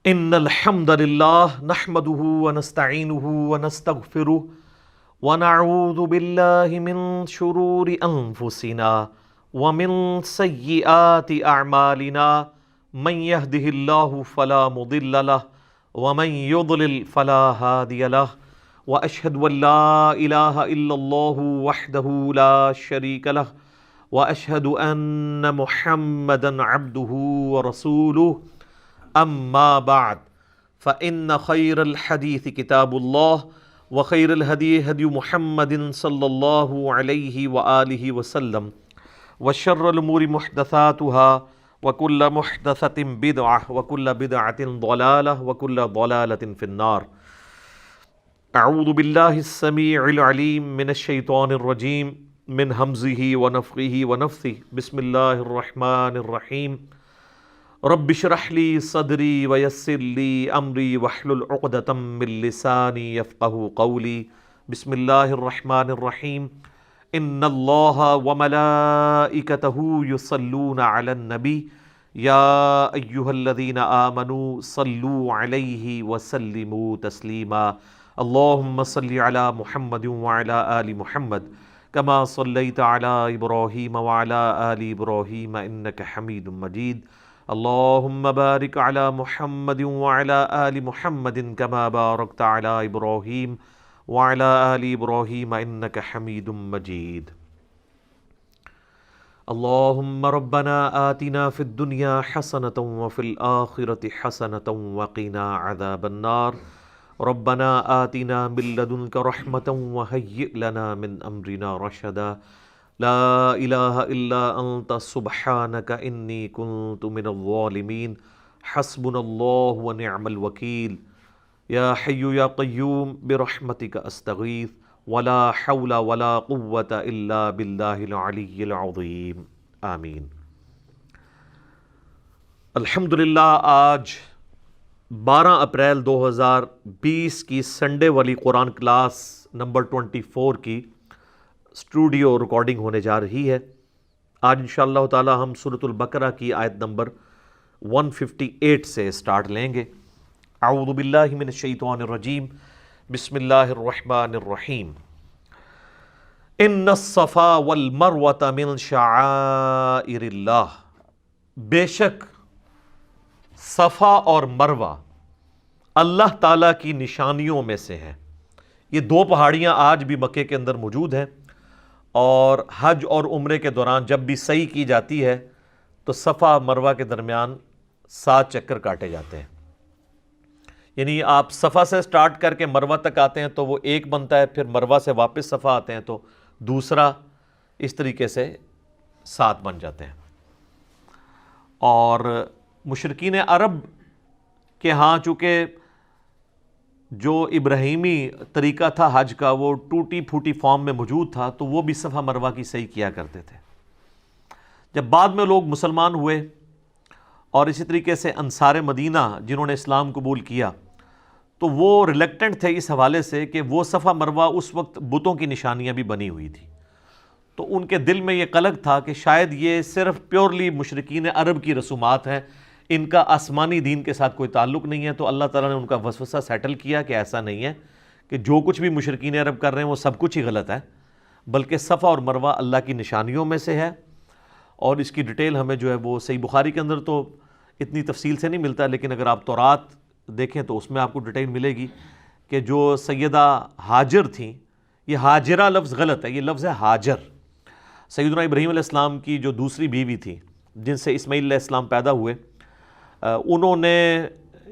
ان الحمد للہ نحمده ونستعینه ونستغفره ونعوذ باللہ من شرور انفسنا ومن سیئات اعمالنا من يهده اللہ فلا مضل له ومن يضلل فلا هادی له واشهد ان لا الہ الا اللہ وحدہ لا شریک له واشهد ان محمدا عبدہ ورسولہ اما بعد فان خیر الحدیث کتاب اللہ وخیر الہدی ہدی محمد صلی اللہ علیہ وآلہ وسلم وشر الامور محدثاتها وکل محدثۃ بدعہ وکل بدعۃ ضلالہ وکل ضلالۃ فی النار۔ اعوذ باللہ السمیع العلیم من الشیطان الرجیم من ہمزہ ونفخہ ونفثہ بسم اللہ الرحمن الرحیم۔ رب اشرح لی صدری ویسر لی امری واحلل عقدۃ من لسانی یفقہوا قولی۔ بسم اللہ الرحمن الرحیم۔ ان اللہ وملائکتہ یصلون علی النبی یا ایہا الذین آمنوا صلوا علیہ وسلموا تسلیما۔ اللہم صل علی محمد وعلی آل محمد کما صلیت علی ابراہیم وعلی آل ابراہیم انک حمید مجید۔ اللہم بارک علی محمد وعلی آل محمد کما بارکت علی ابراہیم وعلی آل ابراہیم انک حمید مجید۔ اللہم ربنا آتنا فی الدنیا حسنۃ وفی الآخرۃ حسنۃ وقنا عذاب النار۔ ربنا آتنا من لدنک رحمۃ وہیئ لنا من امرنا رشدا۔ لا الہ الا انت سبحانک انی کنت من الظالمین۔ حسبنا اللہ ونعم الوکیل۔ یا حی یا قیوم برحمتک استغیث ولا حول ولا قوة الا باللہ العلی العظیم، آمین۔ الحمدللہ آج 12 اپریل 2020 کی سنڈے والی قرآن کلاس نمبر 24 کی اسٹوڈیو ریکارڈنگ ہونے جا رہی ہے۔ آج انشاءاللہ تعالی ہم سورۃ البقرہ کی آیت نمبر 158 سے سٹارٹ لیں گے۔ اعوذ باللہ من الشیطان الرجیم، بسم اللہ الرحمن الرحیم۔ ان الصفا والمروۃ من شعائر اللہ، بے شک صفا اور مروہ اللہ تعالیٰ کی نشانیوں میں سے ہیں۔ یہ دو پہاڑیاں آج بھی مکے کے اندر موجود ہیں، اور حج اور عمرے کے دوران جب بھی سعی کی جاتی ہے تو صفا مروہ کے درمیان 7 چکر کاٹے جاتے ہیں۔ یعنی آپ صفا سے سٹارٹ کر کے مروہ تک آتے ہیں تو وہ ایک بنتا ہے، پھر مروہ سے واپس صفا آتے ہیں تو دوسرا، اس طریقے سے 7 بن جاتے ہیں۔ اور مشرکین عرب کے ہاں چونکہ جو ابراہیمی طریقہ تھا حج کا وہ ٹوٹی پھوٹی فارم میں موجود تھا، تو وہ بھی صفا مروہ کی صحیح کیا کرتے تھے۔ جب بعد میں لوگ مسلمان ہوئے اور اسی طریقے سے انصار مدینہ جنہوں نے اسلام قبول کیا، تو وہ ریلیکٹنٹ تھے اس حوالے سے کہ وہ صفا مروہ اس وقت بتوں کی نشانیاں بھی بنی ہوئی تھی، تو ان کے دل میں یہ قلق تھا کہ شاید یہ صرف پیورلی مشرکین عرب کی رسومات ہیں، ان کا آسمانی دین کے ساتھ کوئی تعلق نہیں ہے۔ تو اللہ تعالیٰ نے ان کا وسوسہ سیٹل کیا کہ ایسا نہیں ہے کہ جو کچھ بھی مشرکین عرب کر رہے ہیں وہ سب کچھ ہی غلط ہے، بلکہ صفا اور مروہ اللہ کی نشانیوں میں سے ہے۔ اور اس کی ڈیٹیل ہمیں جو ہے وہ صحیح بخاری کے اندر تو اتنی تفصیل سے نہیں ملتا، لیکن اگر آپ تورات دیکھیں تو اس میں آپ کو ڈیٹیل ملے گی کہ جو سیدہ ہاجر تھیں، یہ ہاجرہ لفظ غلط ہے، یہ لفظ ہے ہاجر۔ سیدنا ابراہیم علیہ السلام کی جو دوسری بیوی تھی جن سے اسماعیل علیہ السلام پیدا ہوئے، انہوں نے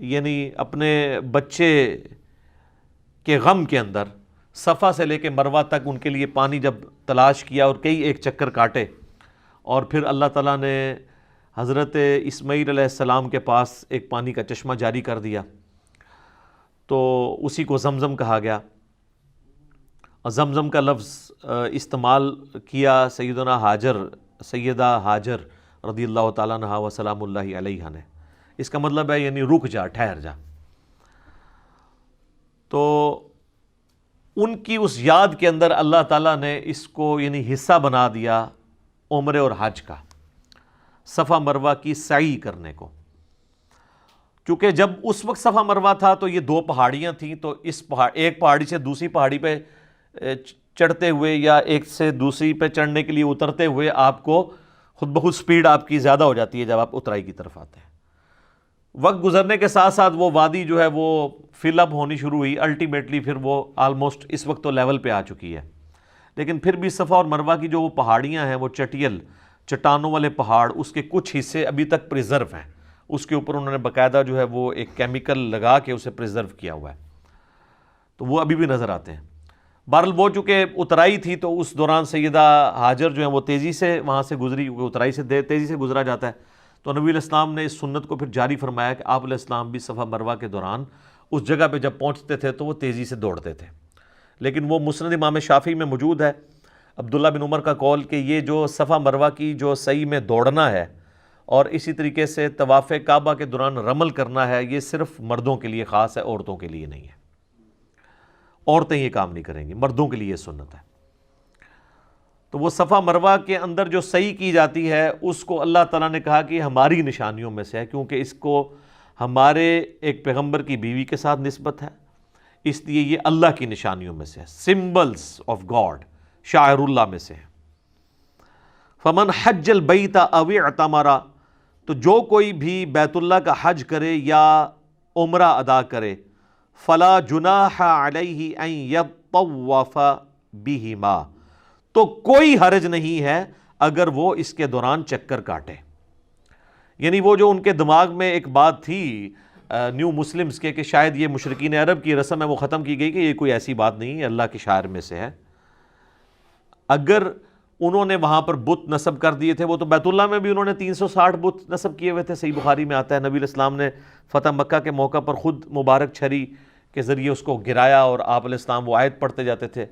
یعنی اپنے بچے کے غم کے اندر صفا سے لے کے مروہ تک ان کے لیے پانی جب تلاش کیا اور کئی ایک چکر کاٹے، اور پھر اللہ تعالیٰ نے حضرت اسماعیل علیہ السلام کے پاس ایک پانی کا چشمہ جاری کر دیا، تو اسی کو زمزم کہا گیا۔ اور زمزم کا لفظ استعمال کیا سیدہ ہاجر رضی اللہ تعالیٰ عنہا و سلام اللہ علیہا نے۔ اس کا مطلب ہے یعنی رک جا، ٹھہر جا۔ تو ان کی اس یاد کے اندر اللہ تعالیٰ نے اس کو یعنی حصہ بنا دیا عمرے اور حج کا، صفا مروہ کی سعی کرنے کو۔ چونکہ جب اس وقت صفا مروہ تھا تو یہ دو پہاڑیاں تھیں، تو ایک پہاڑی سے دوسری پہاڑی پہ چڑھتے ہوئے یا ایک سے دوسری پہ چڑھنے کے لیے اترتے ہوئے آپ کو خود بخود سپیڈ آپ کی زیادہ ہو جاتی ہے جب آپ اترائی کی طرف آتے ہیں۔ وقت گزرنے کے ساتھ ساتھ وہ وادی جو ہے وہ فل اپ ہونی شروع ہوئی، الٹیمیٹلی پھر وہ آلموسٹ اس وقت تو لیول پہ آ چکی ہے، لیکن پھر بھی صفا اور مروہ کی جو وہ پہاڑیاں ہیں، وہ چٹیل چٹانوں والے پہاڑ، اس کے کچھ حصے ابھی تک پریزرو ہیں، اس کے اوپر انہوں نے باقاعدہ جو ہے وہ ایک کیمیکل لگا کے اسے پریزرو کیا ہوا ہے، تو وہ ابھی بھی نظر آتے ہیں۔ بہرحال وہ چونکہ اترائی تھی تو اس دوران سیدہ ہاجر جو ہیں وہ تیزی سے وہاں سے گزری، کیونکہ اترائی سے تیزی سے گزرا جاتا ہے، تو نبی علیہ السلام نے اس سنت کو پھر جاری فرمایا کہ آپ علیہ السلام بھی صفا مروہ کے دوران اس جگہ پہ جب پہنچتے تھے تو وہ تیزی سے دوڑتے تھے۔ لیکن وہ مسند امام شافعی میں موجود ہے عبداللہ بن عمر کا قول کہ یہ جو صفا مروہ کی جو سعی میں دوڑنا ہے اور اسی طریقے سے طواف کعبہ کے دوران رمل کرنا ہے، یہ صرف مردوں کے لیے خاص ہے، عورتوں کے لیے نہیں ہے۔ عورتیں یہ کام نہیں کریں گی، مردوں کے لیے یہ سنت ہے۔ تو وہ صفا مروہ کے اندر جو سعی کی جاتی ہے اس کو اللہ تعالیٰ نے کہا کہ ہماری نشانیوں میں سے ہے، کیونکہ اس کو ہمارے ایک پیغمبر کی بیوی کے ساتھ نسبت ہے، اس لیے یہ اللہ کی نشانیوں میں سے ہے، سمبلز آف گاڈ، شاعر اللہ میں سے ہے۔ فمن حج البیت او اعتمر، تو جو کوئی بھی بیت اللہ کا حج کرے یا عمرہ ادا کرے، فلا جناح علیہ ان یطوف بہما، تو کوئی حرج نہیں ہے اگر وہ اس کے دوران چکر کاٹے۔ یعنی وہ جو ان کے دماغ میں ایک بات تھی نیو مسلمز کے کہ شاید یہ مشرکین عرب کی رسم ہے، وہ ختم کی گئی کہ یہ کوئی ایسی بات نہیں ہے، اللہ کے شاعر میں سے ہے۔ اگر انہوں نے وہاں پر بت نصب کر دیے تھے، وہ تو بیت اللہ میں بھی انہوں نے 360 بت نصب کیے ہوئے تھے، صحیح بخاری میں آتا ہے نبی علیہ السلام نے فتح مکہ کے موقع پر خود مبارک چھری کے ذریعے اس کو گرایا، اور آپ علیہ السلام وہ آیت پڑھتے جاتے تھے،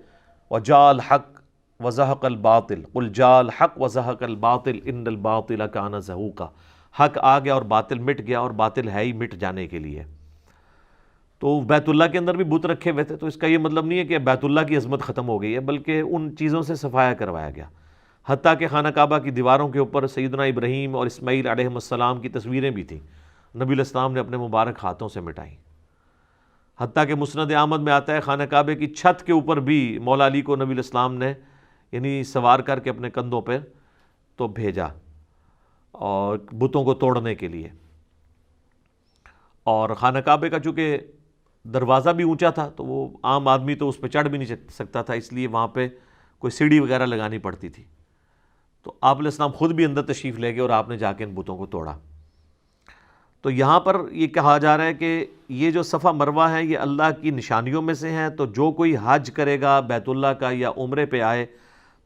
وَجَاءَ الْحَقُّ وَزَهَقَ الْبَاطِلُ قُلْ جَاءَ الْحَقُّ وَزَهَقَ الْبَاطِلُ إِنَّ الْبَاطِلَ كَانَ زَهُوقًا، حق آ گیا اور باطل مٹ گیا، اور باطل ہے ہی مٹ جانے کے لیے۔ تو بیت اللہ کے اندر بھی بت رکھے ہوئے تھے، تو اس کا یہ مطلب نہیں ہے کہ بیت اللہ کی عظمت ختم ہو گئی ہے، بلکہ ان چیزوں سے صفایا کروایا گیا۔ حتیٰ کہ خانہ کعبہ کی دیواروں کے اوپر سیدنا ابراہیم اور اسماعیل علیہ السلام کی تصویریں بھی تھیں، نبی علیہ السلام نے اپنے مبارک ہاتھوں سے مٹائیں۔ حتیٰ کہ مسند احمد میں آتا ہے خانہ کعبے کی چھت کے اوپر بھی مولا علی کو نبی علیہ السلام نے یعنی سوار کر کے اپنے کندھوں پہ تو بھیجا اور بتوں کو توڑنے کے لیے۔ اور خانہ کعبے کا چونکہ دروازہ بھی اونچا تھا تو وہ عام آدمی تو اس پہ چڑھ بھی نہیں سکتا تھا، اس لیے وہاں پہ کوئی سیڑھی وغیرہ لگانی پڑتی تھی، تو آپ علیہ السلام خود بھی اندر تشریف لے گئے اور آپ نے جا کے ان بتوں کو توڑا۔ تو یہاں پر یہ کہا جا رہا ہے کہ یہ جو صفا مروہ ہیں یہ اللہ کی نشانیوں میں سے ہیں، تو جو کوئی حج کرے گا بیت اللہ کا یا عمرے پہ آئے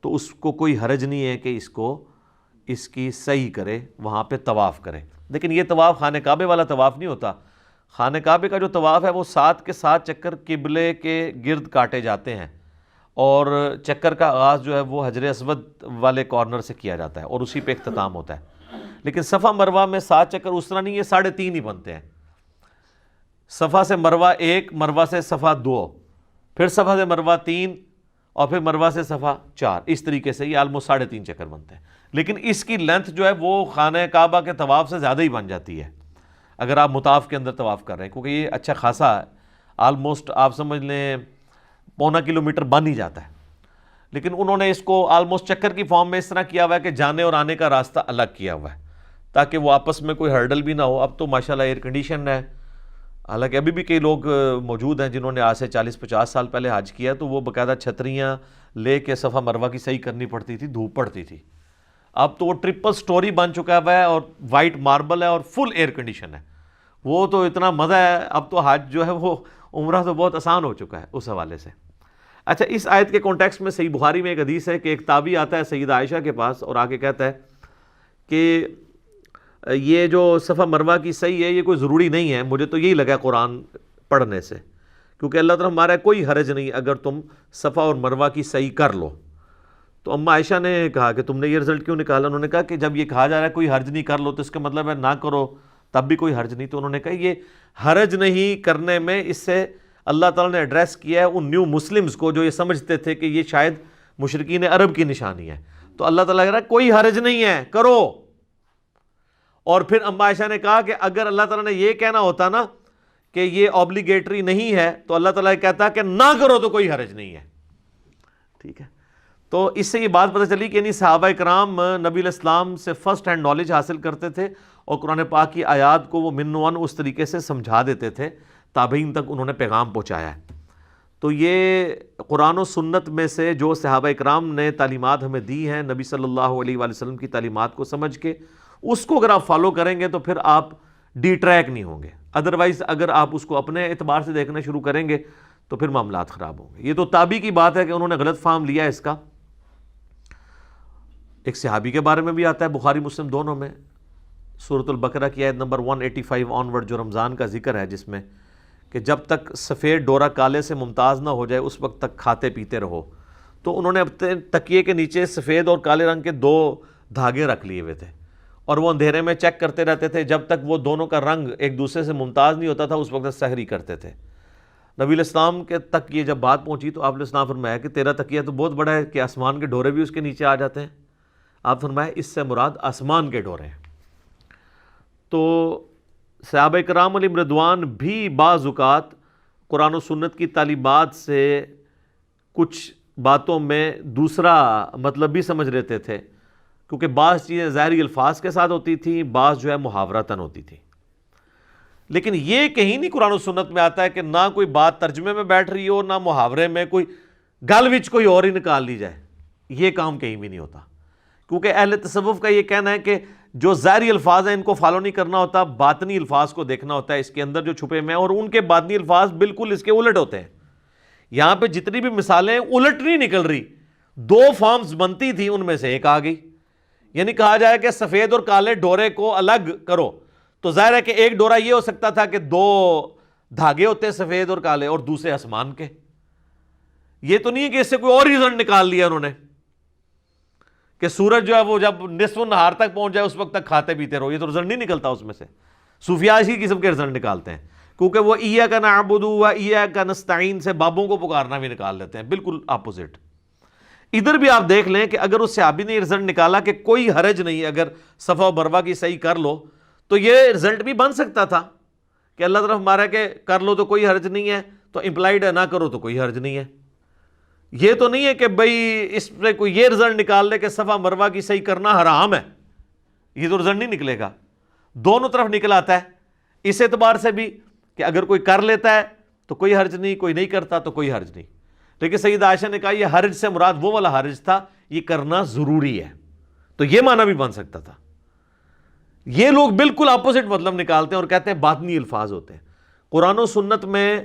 تو اس کو کوئی حرج نہیں ہے کہ اس کی سعی کرے، وہاں پہ طواف کرے۔ لیکن یہ طواف خانہ کعبے والا طواف نہیں ہوتا، خانہ کعبے کا جو طواف ہے وہ 7 کے 7 چکر قبلے کے گرد کاٹے جاتے ہیں، اور چکر کا آغاز جو ہے وہ حجر اسود والے کارنر سے کیا جاتا ہے اور اسی پہ اختتام ہوتا ہے۔ لیکن صفا مروہ میں 7 چکر اس طرح نہیں، یہ 3.5 ہی بنتے ہیں، صفا سے مروہ 1، مروہ سے صفا 2، پھر صفا سے مروہ 3، اور پھر مروہ سے صفا 4، اس طریقے سے یہ آلموسٹ 3.5 چکر بنتے ہیں۔ لیکن اس کی لینتھ جو ہے وہ خانہ کعبہ کے طواف سے زیادہ ہی بن جاتی ہے اگر آپ مطاف کے اندر طواف کر رہے ہیں، کیونکہ یہ اچھا خاصا ہے، آلموسٹ آپ سمجھ لیں 1.25 کلومیٹر بن ہی جاتا ہے۔ لیکن انہوں نے اس کو آلموسٹ چکر کی فارم میں اس طرح کیا ہوا ہے کہ جانے اور آنے کا راستہ الگ کیا ہوا ہے تاکہ وہ آپس میں کوئی ہرڈل بھی نہ ہو۔ اب تو ماشاءاللہ ایئر کنڈیشن ہے، حالانکہ ابھی بھی کئی لوگ موجود ہیں جنہوں نے آج سے 40-50 سال پہلے حج کیا، تو وہ باقاعدہ چھتریاں لے کے صفا مروہ کی صحیح کرنی پڑتی تھی، دھوپ پڑتی تھی۔ اب تو وہ ٹرپل سٹوری بن چکا ہوا ہے اور وائٹ ماربل ہے اور فل ایئر کنڈیشن ہے، وہ تو اتنا مزہ ہے۔ اب تو حج جو ہے وہ عمرہ تو بہت آسان ہو چکا ہے اس حوالے سے۔ اچھا، اس آیت کے کانٹیکسٹ میں صحیح بخاری میں ایک حدیث ہے کہ ایک تابعی آتا ہے سیدہ عائشہ کے پاس اور آگے کہتا ہے کہ یہ جو صفا مروہ کی صحیح ہے یہ کوئی ضروری نہیں ہے، مجھے تو یہی لگا قرآن پڑھنے سے، کیونکہ اللہ تعالیٰ ہمارا کوئی حرج نہیں اگر تم صفا اور مروہ کی صحیح کر لو۔ تو اماں عائشہ نے کہا کہ تم نے یہ رزلٹ کیوں نکالا؟ انہوں نے کہا کہ جب یہ کہا جا رہا ہے کوئی حرج نہیں کر لو تو اس کا مطلب ہے نہ کرو تب بھی کوئی حرج نہیں۔ تو انہوں نے کہا یہ حرج نہیں کرنے میں اس سے اللہ تعالیٰ نے ایڈریس کیا ہے ان نیو مسلمز کو جو یہ سمجھتے تھے کہ یہ شاید مشرکین عرب کی نشانی ہے، تو اللہ تعالیٰ کہہ رہا ہے کوئی حرج نہیں ہے، کرو۔ اور پھر اما عائشہ نے کہا کہ اگر اللہ تعالیٰ نے یہ کہنا ہوتا نا کہ یہ اوبلیگیٹری نہیں ہے تو اللہ تعالیٰ کہتا کہ نہ کرو تو کوئی حرج نہیں ہے. ٹھیک ہے, تو اس سے یہ بات پتہ چلی کہ یعنی صحابہ کرام نبی علیہ السلام سے فرسٹ ہینڈ نالج حاصل کرتے تھے اور قرآن پاک کی آیات کو وہ من و عن اس طریقے سے سمجھا دیتے تھے, تابعین تک انہوں نے پیغام پہنچایا ہے. تو یہ قرآن و سنت میں سے جو صحابہ کرام نے تعلیمات ہمیں دی ہیں نبی صلی اللہ علیہ وآلہ وسلم کی تعلیمات کو سمجھ کے, اس کو اگر آپ فالو کریں گے تو پھر آپ ڈی ٹریک نہیں ہوں گے. ادروائز اگر آپ اس کو اپنے اعتبار سے دیکھنا شروع کریں گے تو پھر معاملات خراب ہوں گے. یہ تو تابعی کی بات ہے کہ انہوں نے غلط فہم لیا اس کا. ایک صحابی کے بارے میں بھی آتا ہے بخاری مسلم دونوں میں, سورۃ البقرہ کی آیت نمبر 185 آنورڈ, جو رمضان کا ذکر ہے, جس میں کہ جب تک سفید ڈورا کالے سے ممتاز نہ ہو جائے اس وقت تک کھاتے پیتے رہو. تو انہوں نے اپنے تکیے کے نیچے سفید اور کالے رنگ کے 2 دھاگے رکھ لیے ہوئے تھے اور وہ اندھیرے میں چیک کرتے رہتے تھے جب تک وہ دونوں کا رنگ ایک دوسرے سے ممتاز نہیں ہوتا تھا, اس وقت سحری کرتے تھے. نبی علیہ السلام کے تک یہ جب بات پہنچی تو آپ علیہ السلام فرمایا کہ تیرا تکیہ تو بہت بڑا ہے کہ آسمان کے ڈورے بھی اس کے نیچے آ جاتے ہیں. آپ فرمایا اس سے مراد آسمان کے ڈورے ہیں. تو صحابہ کرام علیہم رضوان بھی بعض اوقات قرآن و سنت کی تعلیمات سے کچھ باتوں میں دوسرا مطلب بھی سمجھ لیتے تھے, کیونکہ بعض چیزیں ظاہری الفاظ کے ساتھ ہوتی تھیں, بعض جو ہے محاورتاً ہوتی تھیں. لیکن یہ کہیں نہیں قرآن و سنت میں آتا ہے کہ نہ کوئی بات ترجمے میں بیٹھ رہی ہو, نہ محاورے میں کوئی گل وچ کوئی اور ہی نکال لی جائے. یہ کام کہیں بھی نہیں ہوتا, کیونکہ اہل تصوف کا یہ کہنا ہے کہ جو ظاہری الفاظ ہیں ان کو فالو نہیں کرنا ہوتا, باطنی الفاظ کو دیکھنا ہوتا ہے, اس کے اندر جو چھپے ہوئے ہیں, اور ان کے باطنی الفاظ بالکل اس کے الٹ ہوتے ہیں. یہاں پہ جتنی بھی مثالیں الٹ نہیں نکل رہی, 2 فارمز بنتی تھی ان میں سے ایک آ گئی. یعنی کہا جائے کہ سفید اور کالے ڈورے کو الگ کرو, تو ظاہر ہے کہ ایک ڈورا یہ ہو سکتا تھا کہ 2 دھاگے ہوتے ہیں سفید اور کالے اور دوسرے آسمان کے. یہ تو نہیں ہے کہ اس سے کوئی اور رزلٹ نکال لیا انہوں نے کہ سورج جو ہے وہ جب نصف النہار تک پہنچ جائے اس وقت تک کھاتے پیتے رہو. یہ تو رزلٹ نہیں نکلتا اس میں سے. صوفیاء اسی قسم کے رزلٹ نکالتے ہیں, کیونکہ وہ ایاک نعبد و ایاک نستعین سے بابوں کو پکارنا بھی نکال لیتے ہیں, بالکل اپوزٹ. ادھر بھی آپ دیکھ لیں کہ اگر اس صحابی نے رزلٹ نکالا کہ کوئی حرج نہیں اگر صفا و مروہ کی صحیح کر لو, تو یہ رزلٹ بھی بن سکتا تھا کہ اللہ طرف ہمارا کہ کر لو تو کوئی حرج نہیں ہے, تو امپلائڈ ہے نہ کرو تو کوئی حرج نہیں ہے. یہ تو نہیں ہے کہ بھئی اس پہ کوئی یہ رزلٹ نکال لے کہ صفا مروہ کی صحیح کرنا حرام ہے. یہ تو رزلٹ نہیں نکلے گا, دونوں طرف نکل آتا ہے. اس اعتبار سے بھی کہ اگر کوئی کر لیتا ہے تو کوئی حرج نہیں, کوئی نہیں کرتا تو کوئی حرج نہیں. لیکن سیدہ عائشہ نے کہا یہ حرج سے مراد وہ والا حرج تھا, یہ کرنا ضروری ہے. تو یہ معنی بھی بن سکتا تھا. یہ لوگ بالکل اپوزٹ مطلب نکالتے ہیں اور کہتے ہیں باطنی الفاظ ہوتے ہیں. قرآن و سنت میں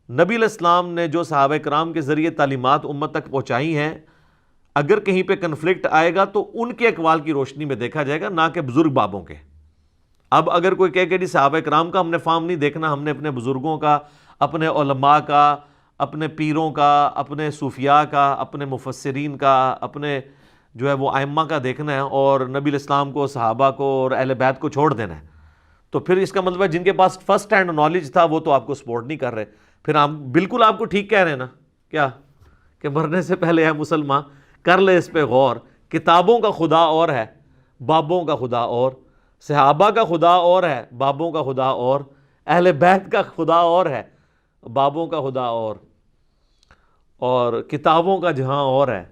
نبی علیہ السلام نے جو صحابہ کرام کے ذریعے تعلیمات امت تک پہنچائی ہیں, اگر کہیں پہ کنفلکٹ آئے گا تو ان کے اقوال کی روشنی میں دیکھا جائے گا, نہ کہ بزرگ بابوں کے. اب اگر کوئی کہے کہ جی صحابہ کرام کا ہم نے فام نہیں دیکھنا, ہم نے اپنے بزرگوں کا, اپنے علماء کا, اپنے پیروں کا, اپنے صوفیاء کا, اپنے مفسرین کا, اپنے جو ہے وہ ائمہ کا دیکھنا ہے, اور نبی علیہ السلام کو, صحابہ کو اور اہل بیت کو چھوڑ دینا ہے, تو پھر اس کا مطلب ہے جن کے پاس فرسٹ ہینڈ نالج تھا وہ تو آپ کو سپورٹ نہیں کر رہے. پھر ہم بالکل آپ کو ٹھیک کہہ رہے ہیں نا, کیا کہ مرنے سے پہلے ہے مسلمان کر لے اس پہ غور. کتابوں کا خدا اور ہے, بابوں کا خدا اور, صحابہ کا خدا اور ہے, بابوں کا خدا اور, اہل بیت کا خدا اور ہے, بابوں کا خدا اور کتابوں کا جہاں اور ہے,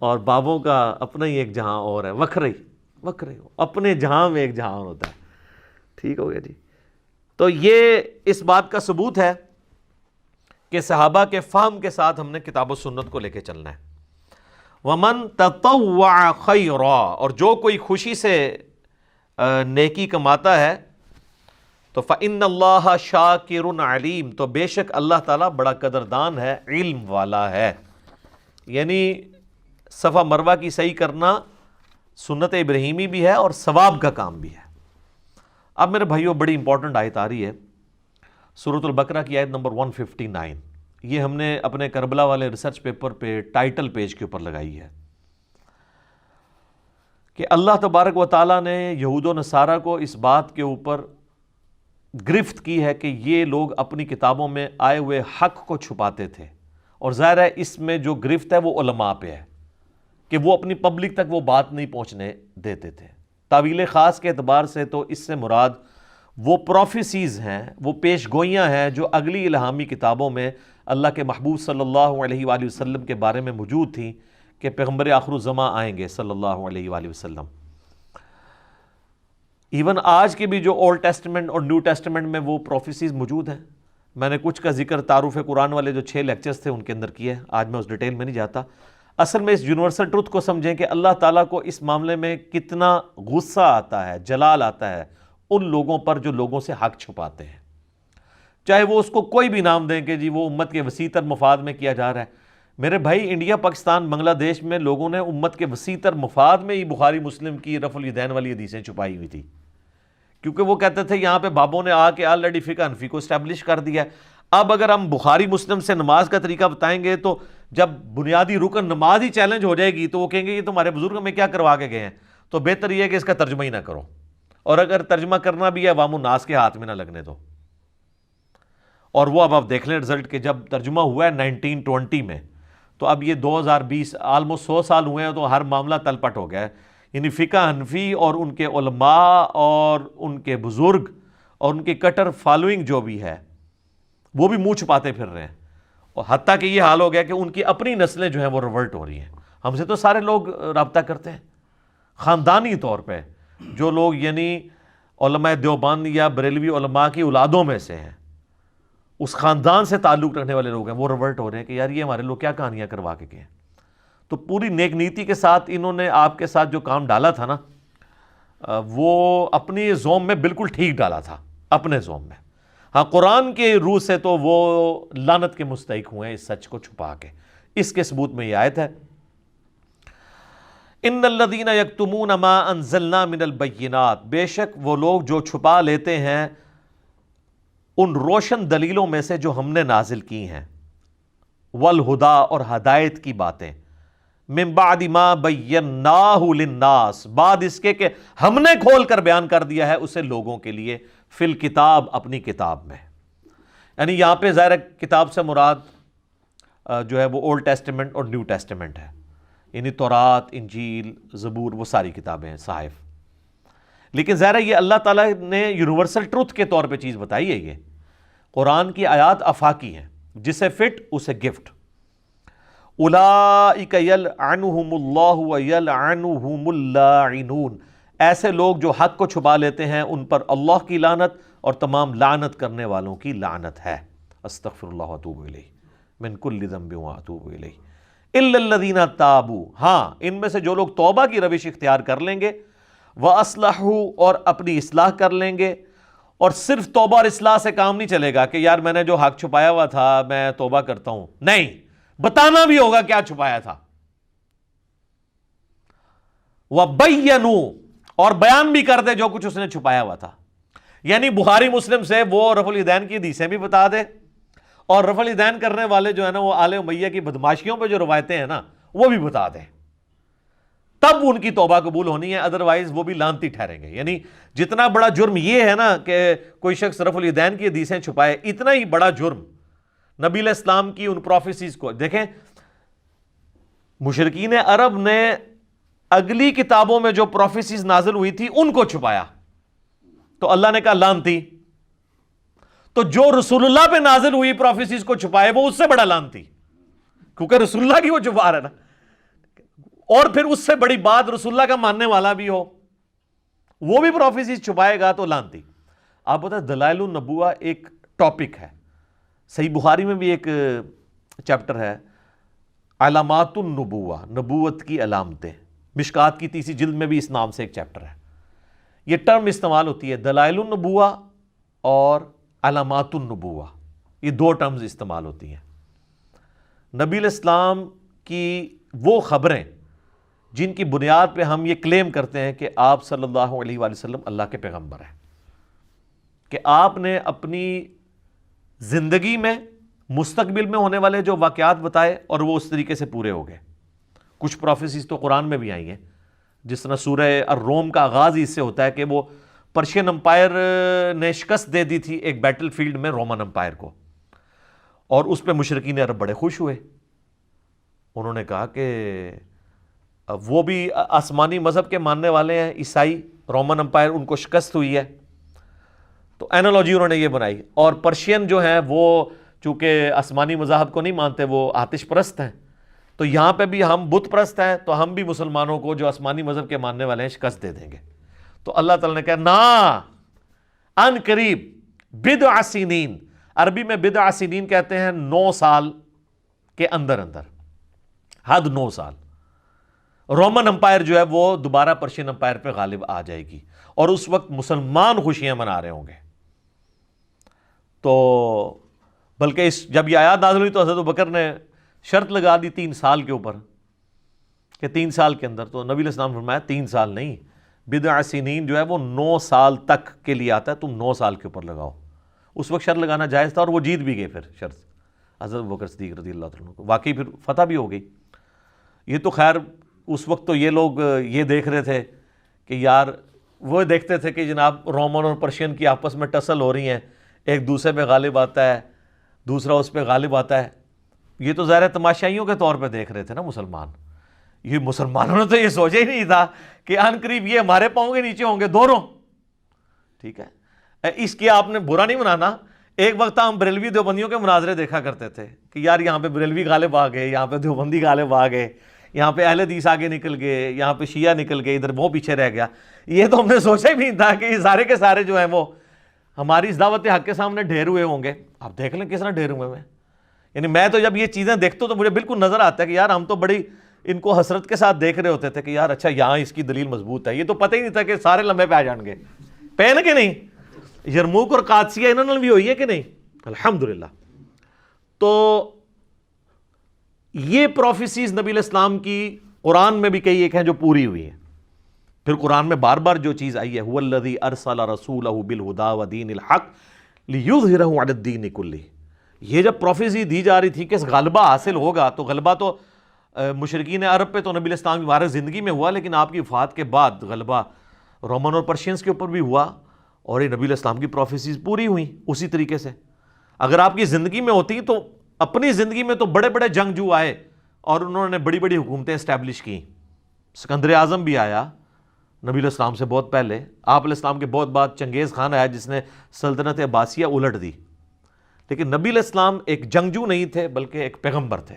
اور بابوں کا اپنا ہی ایک جہاں اور ہے. وکھرے اپنے جہاں میں ایک جہاں اور ہوتا ہے. ٹھیک ہو گیا جی. تو یہ اس بات کا ثبوت ہے کہ صحابہ کے فہم کے ساتھ ہم نے کتاب و سنت کو لے کے چلنا ہے. وَمَن تَطَوَّعَ خَيْرًا, اور جو کوئی خوشی سے نیکی کماتا ہے تو فَإِنَّ اللَّهَ شَاكِرٌ عَلِيمٌ, تو بے شک اللہ تعالیٰ بڑا قدردان ہے, علم والا ہے. یعنی صفا مروہ کی صحیح کرنا سنت ابراہیمی بھی ہے اور ثواب کا کام بھی ہے. اب میرے بھائیوں بڑی امپورٹنٹ آیت آ رہی ہے, سورۃ البقرہ کی آیت نمبر 159. یہ ہم نے اپنے کربلا والے ریسرچ پیپر پہ ٹائٹل پیج کے اوپر لگائی ہے کہ اللہ تبارک و تعالیٰ نے یہود و نصارہ کو اس بات کے اوپر گرفت کی ہے کہ یہ لوگ اپنی کتابوں میں آئے ہوئے حق کو چھپاتے تھے, اور ظاہر ہے اس میں جو گرفت ہے وہ علماء پہ ہے کہ وہ اپنی پبلک تک وہ بات نہیں پہنچنے دیتے تھے. تعویل خاص کے اعتبار سے تو اس سے مراد وہ پروفیسیز ہیں، وہ پیش گوئیاں ہیں جو اگلی الہامی کتابوں میں اللہ کے محبوب صلی اللہ علیہ وآلہ وسلم کے بارے میں موجود تھیں کہ پیغمبر آخر الزماں آئیں گے صلی اللہ علیہ وآلہ وسلم۔ ایون آج کے بھی جو اولڈ ٹیسٹمنٹ اور نیو ٹیسٹمنٹ میں وہ پروفیسیز موجود ہیں۔ میں نے کچھ کا ذکر تعارف قرآن والے جو 6 لیکچرز تھے ان کے اندر کیا ہے، آج میں اس ڈیٹیل میں نہیں جاتا۔ اصل میں اس یونیورسل ٹروتھ کو سمجھیں کہ اللہ تعالیٰ کو اس معاملے میں کتنا غصہ آتا ہے، جلال آتا ہے ان لوگوں پر جو لوگوں سے حق چھپاتے ہیں، چاہے وہ اس کو کوئی بھی نام دیں کہ جی وہ امت کے وسیع تر مفاد میں کیا جا رہا ہے۔ میرے بھائی، انڈیا، پاکستان، بنگلہ دیش میں لوگوں نے امت کے وسیع تر مفاد میں ہی بخاری مسلم کی رفع الیدین والی حدیثیں چھپائی ہوئی تھی، کیونکہ وہ کہتے تھے یہاں پہ بابوں نے آ کے آلریڈی فقہ حنفی کو اسٹیبلش کر دیا ہے۔ اب اگر ہم بخاری مسلم سے نماز کا طریقہ بتائیں گے تو جب بنیادی رکن نماز ہی چیلنج ہو جائے گی تو وہ کہیں گے یہ تمہارے بزرگ ہمیں کیا کروا کے گئے ہیں، تو بہتر یہ ہے کہ اس کا ترجمہ ہی نہ کرو، اور اگر ترجمہ کرنا بھی ہے عوام الناس کے ہاتھ میں نہ لگنے دو۔ اور وہ اب آپ دیکھ لیں رزلٹ کہ جب ترجمہ ہوا ہے 1920 میں، تو اب یہ 2020 آلموسٹ 100 سال ہوئے ہیں، تو ہر معاملہ تلپٹ ہو گیا ہے۔ یعنی فقہ حنفی اور ان کے علماء اور ان کے بزرگ اور ان کی کٹر فالوئنگ جو بھی ہے وہ بھی منہ چھپاتے پھر رہے ہیں، اور حتیٰ کہ یہ حال ہو گیا کہ ان کی اپنی نسلیں جو ہیں وہ ریورٹ ہو رہی ہیں۔ ہم سے تو سارے لوگ رابطہ کرتے ہیں خاندانی طور پہ، جو لوگ یعنی علماء دیوبند یا بریلوی علماء کی اولادوں میں سے ہیں، اس خاندان سے تعلق رکھنے والے لوگ ہیں، وہ ریورٹ ہو رہے ہیں کہ یار یہ ہمارے لوگ کیا کہانیاں کروا کے گئے ہیں۔ تو پوری نیک نیتی کے ساتھ انہوں نے آپ کے ساتھ جو کام ڈالا تھا نا، وہ اپنی زوم میں بالکل ٹھیک ڈالا تھا، اپنے زوم میں۔ ہاں، قرآن کے روح سے تو وہ لعنت کے مستحق ہوئے ہیں اس سچ کو چھپا کے۔ اس کے ثبوت میں یہ آیت ہے، ان الذین یکتمون ما انزلنا من البینات، بے شک وہ لوگ جو چھپا لیتے ہیں ان روشن دلیلوں میں سے جو ہم نے نازل کی ہیں، والہدا، اور ہدایت کی باتیں، من بعد ما بیناہ للناس، بعد اس کے کہ ہم نے کھول کر بیان کر دیا ہے اسے لوگوں کے لیے، فی الکتاب، اپنی کتاب میں۔ یعنی یہاں پہ ظاہر کتاب سے مراد جو ہے وہ اولڈ ٹیسٹمنٹ اور نیو ٹیسٹمنٹ ہے، یعنی تورات، انجیل، زبور، وہ ساری کتابیں ہیں، صحائف۔ لیکن ظاہر یہ اللہ تعالیٰ نے یونیورسل ٹروتھ کے طور پہ چیز بتائی ہے۔ یہ قرآن کی آیات آفاقی ہیں، جسے فٹ اسے گفٹ۔ اولئک یلعنہم اللہ ویلعنہم اللاعنون، ایسے لوگ جو حق کو چھپا لیتے ہیں ان پر اللہ کی لعنت اور تمام لعنت کرنے والوں کی لعنت ہے۔ استغفر اللہ واتوب الیہ من کل ذنب واتوب الیہ الا الذین تابوا، ہاں ان میں سے جو لوگ توبہ کی روش اختیار کر لیں گے، واصلحوا، اور اپنی اصلاح کر لیں گے۔ اور صرف توبہ اور اصلاح سے کام نہیں چلے گا کہ یار میں نے جو حق چھپایا ہوا تھا میں توبہ کرتا ہوں، نہیں، بتانا بھی ہوگا کیا چھپایا تھا۔ وَبَيَّنُوا، اور بیان بھی کر دے جو کچھ اس نے چھپایا ہوا تھا۔ یعنی بخاری مسلم سے وہ رفع الیدین کی حدیثیں بھی بتا دے، اور رفع الیدین کرنے والے جو ہے نا وہ آل امیہ کی بدماشیوں پہ جو روایتیں ہیں نا وہ بھی بتا دے، تب ان کی توبہ قبول ہونی ہے، ادروائز وہ بھی لعنتی ٹھہریں گے۔ یعنی جتنا بڑا جرم یہ ہے نا کہ کوئی شخص رفع الیدین کی حدیثیں چھپائے، اتنا ہی بڑا جرم نبی علیہ السلام کی ان پروفیسیز کو دیکھیں۔ مشرکین عرب نے اگلی کتابوں میں جو پروفیسیز نازل ہوئی تھی ان کو چھپایا، تو اللہ نے کہا لعنتی۔ تو جو رسول اللہ پہ نازل ہوئی پروفیسیز کو چھپائے وہ اس سے بڑا لعنتی، کیونکہ رسول اللہ کی وہ چھپا رہا ہے نا۔ اور پھر اس سے بڑی بات رسول اللہ کا ماننے والا بھی ہو وہ بھی پروفیسیز چھپائے گا تو لعنتی۔ آپ بتائیں دلائل النبوہ ایک ٹاپک ہے، صحیح بخاری میں بھی ایک چیپٹر ہے علامات النبوہ، نبوت کی علامتیں، مشکات کی 30 جلد میں بھی اس نام سے ایک چیپٹر ہے۔ یہ ٹرم استعمال ہوتی ہے، دلائل النبوہ اور علامات النبوہ، یہ 2 ٹرمز استعمال ہوتی ہیں۔ نبی علیہ السلام کی وہ خبریں جن کی بنیاد پہ ہم یہ کلیم کرتے ہیں کہ آپ صلی اللہ علیہ وآلہ وسلم اللہ کے پیغمبر ہیں، کہ آپ نے اپنی زندگی میں مستقبل میں ہونے والے جو واقعات بتائے اور وہ اس طریقے سے پورے ہو گئے۔ کچھ پروفیسیز تو قرآن میں بھی آئی ہیں، جس طرح سورہ الروم کا آغاز ہی اس سے ہوتا ہے کہ وہ پرشین امپائر نے شکست دے دی تھی ایک بیٹل فیلڈ میں رومن امپائر کو، اور اس پہ مشرکین عرب بڑے خوش ہوئے۔ انہوں نے کہا کہ وہ بھی آسمانی مذہب کے ماننے والے ہیں، عیسائی، رومن امپائر ان کو شکست ہوئی ہے، تو اینالوجی انہوں نے یہ بنائی. اور پرشین جو ہیں وہ چونکہ آسمانی مذاہب کو نہیں مانتے، وہ آتش پرست ہیں، تو یہاں پہ بھی ہم بت پرست ہیں، تو ہم بھی مسلمانوں کو جو آسمانی مذہب کے ماننے والے ہیں شکست دے دیں گے. تو اللہ تعالیٰ نے کہا نا، ان قریب، بضع سنین، عربی میں بضع سنین کہتے ہیں 9 سال کے اندر اندر، حد 9 سال، رومن امپائر جو ہے وہ دوبارہ پرشین امپائر پہ غالب آ جائے گی، اور اس وقت مسلمان خوشیاں منا رہے ہوں گے. تو بلکہ جب یہ آیات نازل ہوئی تو حضرت ابوبکر نے شرط لگا دی 3 سال کے اوپر کہ 3 سال کے اندر. تو نبی علیہ السلام نے فرمایا 3 سال نہیں، بضع سنین جو ہے وہ 9 سال تک کے لیے آتا ہے، تم 9 سال کے اوپر لگاؤ. اس وقت شرط لگانا جائز تھا، اور وہ جیت بھی گئے پھر شرط حضرت ابوبکر صدیق رضی اللہ عنہ کو، واقعی پھر فتح بھی ہو گئی. یہ تو خیر اس وقت تو یہ لوگ یہ دیکھ رہے تھے کہ یار، وہ دیکھتے تھے کہ جناب رومن اور پرشین کی آپس میں ٹسل ہو رہی ہیں، ایک دوسرے پہ غالب آتا ہے، دوسرا اس پہ غالب آتا ہے. یہ تو ظاہر تماشائیوں کے طور پہ دیکھ رہے تھے نا مسلمان. یہ مسلمانوں نے تو یہ سوچا ہی نہیں تھا کہ ان قریب یہ ہمارے پاؤں کے نیچے ہوں گے دونوں. ٹھیک ہے، اس کی آپ نے برا نہیں منانا. ایک وقت ہم بریلوی دیوبندیوں کے مناظرے دیکھا کرتے تھے کہ یار یہاں پہ بریلوی غالب آ گئے، یہاں پہ دیوبندی غالب آ گئے، یہاں پہ اہل حدیث آگے نکل گئے، یہاں پہ شیعہ نکل گئے، ادھر وہ پیچھے رہ گیا. یہ تو ہم نے سوچا ہی نہیں تھا کہ یہ سارے کے سارے جو ہیں وہ ہماری اس دعوت حق کے سامنے ڈھیر ہوئے ہوں گے. آپ دیکھ لیں کس طرح ڈھیر ہوئے ہیں. یعنی میں تو جب یہ چیزیں دیکھتا ہوں تو مجھے بالکل نظر آتا ہے کہ یار ہم تو بڑی ان کو حسرت کے ساتھ دیکھ رہے ہوتے تھے کہ یار اچھا یہاں اس کی دلیل مضبوط ہے. یہ تو پتہ ہی نہیں تھا کہ سارے لمبے پہ آ جان گے. پہن کے نہیں، یرموک اور قادسیہ انہوں نے بھی ہوئی ہے کہ نہیں، الحمدللہ. تو یہ پروفیسیز نبی علیہ السلام کی قرآن میں بھی کئی ایک ہیں جو پوری ہوئی ہیں. پھر قرآن میں بار بار جو چیز آئی ہے، هو الذی ارسل رسولہ بالہدی ودین الحق لیظہرہ علی الدین کلہ. یہ جب پروفیسی دی جا رہی تھی کہ غلبہ حاصل ہوگا، تو غلبہ تو مشرکین عرب پہ تو نبی علیہ السلام کی مبارک زندگی میں ہوا، لیکن آپ کی وفات کے بعد غلبہ رومن اور پرشینز کے اوپر بھی ہوا، اور یہ نبی علیہ السلام کی پروفیسیز پوری ہوئیں اسی طریقے سے. اگر آپ کی زندگی میں ہوتی تو اپنی زندگی میں تو بڑے بڑے جنگجو آئے اور انہوں نے بڑی بڑی حکومتیں اسٹیبلش کی. سکندر اعظم بھی آیا نبی علیہ السلام سے بہت پہلے. آپ علیہ السلام کے بہت بعد چنگیز خان آیا جس نے سلطنت عباسیہ الٹ دی. لیکن نبی علیہ السلام ایک جنگجو نہیں تھے بلکہ ایک پیغمبر تھے.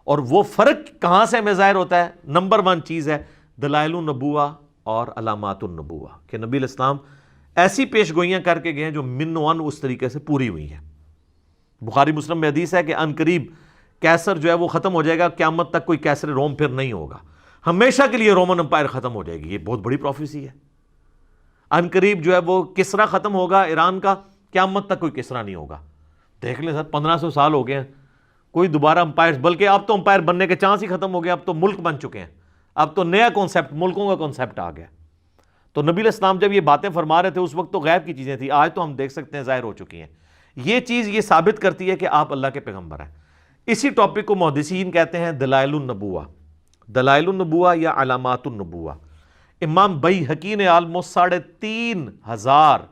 اور وہ فرق کہاں سے ہمیں ظاہر ہوتا ہے؟ نمبر 1 چیز ہے دلائل النبوہ اور علامات النبوہ، کہ نبی علیہ السلام ایسی پیش گوئیاں کر کے گئے ہیں جو من و ان اس طریقے سے پوری ہوئی ہیں. بخاری مسلم میں حدیث ہے کہ ان قریب کیسر جو ہے وہ ختم ہو جائے گا، قیامت تک کوئی کیسر روم پھر نہیں ہوگا، ہمیشہ کے لیے رومن امپائر ختم ہو جائے گی. یہ بہت بڑی پروفیسی ہے. ان قریب جو ہے وہ کسرا ختم ہوگا ایران کا، قیامت تک کوئی کسرا نہیں ہوگا. دیکھ لیں سر 1500 سال ہو گئے ہیں، کوئی دوبارہ امپائر، بلکہ اب تو امپائر بننے کے چانس ہی ختم ہو گئے. اب تو ملک بن چکے ہیں، اب تو نیا کانسیپٹ، ملکوں کا کانسیپٹ آ گیا. تو نبی علیہ السلام جب یہ باتیں فرما رہے تھے اس وقت تو غیب کی چیزیں تھیں، آج تو ہم دیکھ سکتے ہیں ظاہر ہو چکی ہیں. یہ چیز یہ ثابت کرتی ہے کہ آپ اللہ کے پیغمبر ہیں. اسی ٹاپک کو محدثین کہتے ہیں دلائل النبوہ، دلائل النبوہ یا علامات النبوہ. امام بیہقی نے آلموسٹ 3500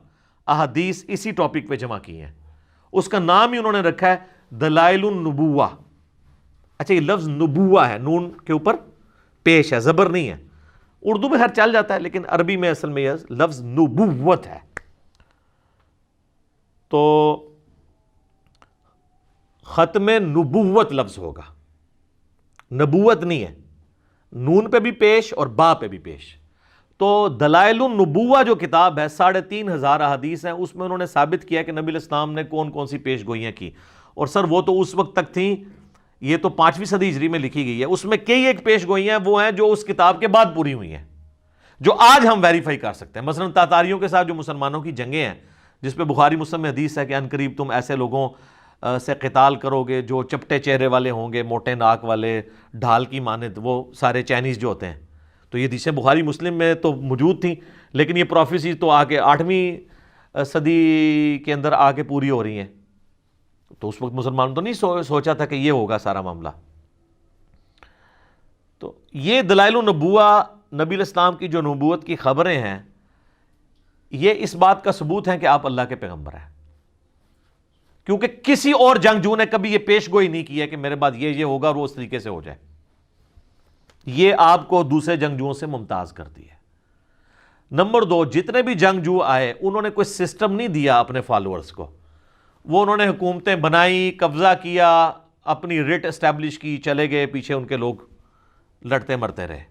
احادیث اسی ٹاپک پہ جمع کی ہیں. اس کا نام ہی انہوں نے رکھا ہے دلائل النبوہ. اچھا یہ لفظ نبوہ ہے، نون کے اوپر پیش ہے، زبر نہیں ہے. اردو میں ہر چل جاتا ہے لیکن عربی میں اصل میں یہ لفظ نبوت ہے. تو ختم نبوت لفظ ہوگا، نبوت نہیں ہے، نون پہ بھی پیش اور با پہ بھی پیش. تو دلائل النبوہ جو کتاب ہے 3500 احادیث ہیں، اس میں انہوں نے ثابت کیا کہ نبی علیہ السلام نے کون کون سی پیش گوئیاں کی. اور سر وہ تو اس وقت تک تھیں، یہ تو 5ویں صدی ہجری میں لکھی گئی ہے. اس میں کئی ایک پیش گوئیاں وہ ہیں جو اس کتاب کے بعد پوری ہوئی ہیں، جو آج ہم ویریفائی کر سکتے ہیں. مثلا تاتاریوں کے ساتھ جو مسلمانوں کی جنگیں ہیں، جس پہ بخاری مسلم میں حدیث ہے کہ ان قریب تم ایسے لوگوں سے قتال کرو گے جو چپٹے چہرے والے ہوں گے، موٹے ناک والے، ڈھال کی مانند، وہ سارے چائنیز جو ہوتے ہیں. تو یہ حدیثیں بخاری مسلم میں تو موجود تھیں، لیکن یہ پروفیسی تو آگے 8ویں صدی کے اندر آ کے پوری ہو رہی ہیں. تو اس وقت مسلمانوں تو نہیں سوچا تھا کہ یہ ہوگا سارا معاملہ. تو یہ دلائل النبوہ، نبی علیہ السلام کی جو نبوت کی خبریں ہیں، یہ اس بات کا ثبوت ہے کہ آپ اللہ کے پیغمبر ہیں. کیونکہ کسی اور جنگجو نے کبھی یہ پیش گوئی نہیں کی ہے کہ میرے بعد یہ ہوگا اور وہ اس طریقے سے ہو جائے. یہ آپ کو دوسرے جنگجوؤں سے ممتاز کرتی ہے. نمبر 2، جتنے بھی جنگجو آئے انہوں نے کوئی سسٹم نہیں دیا اپنے فالوورز کو، وہ انہوں نے حکومتیں بنائی، قبضہ کیا، اپنی ریٹ اسٹیبلش کی، چلے گئے، پیچھے ان کے لوگ لڑتے مرتے رہے۔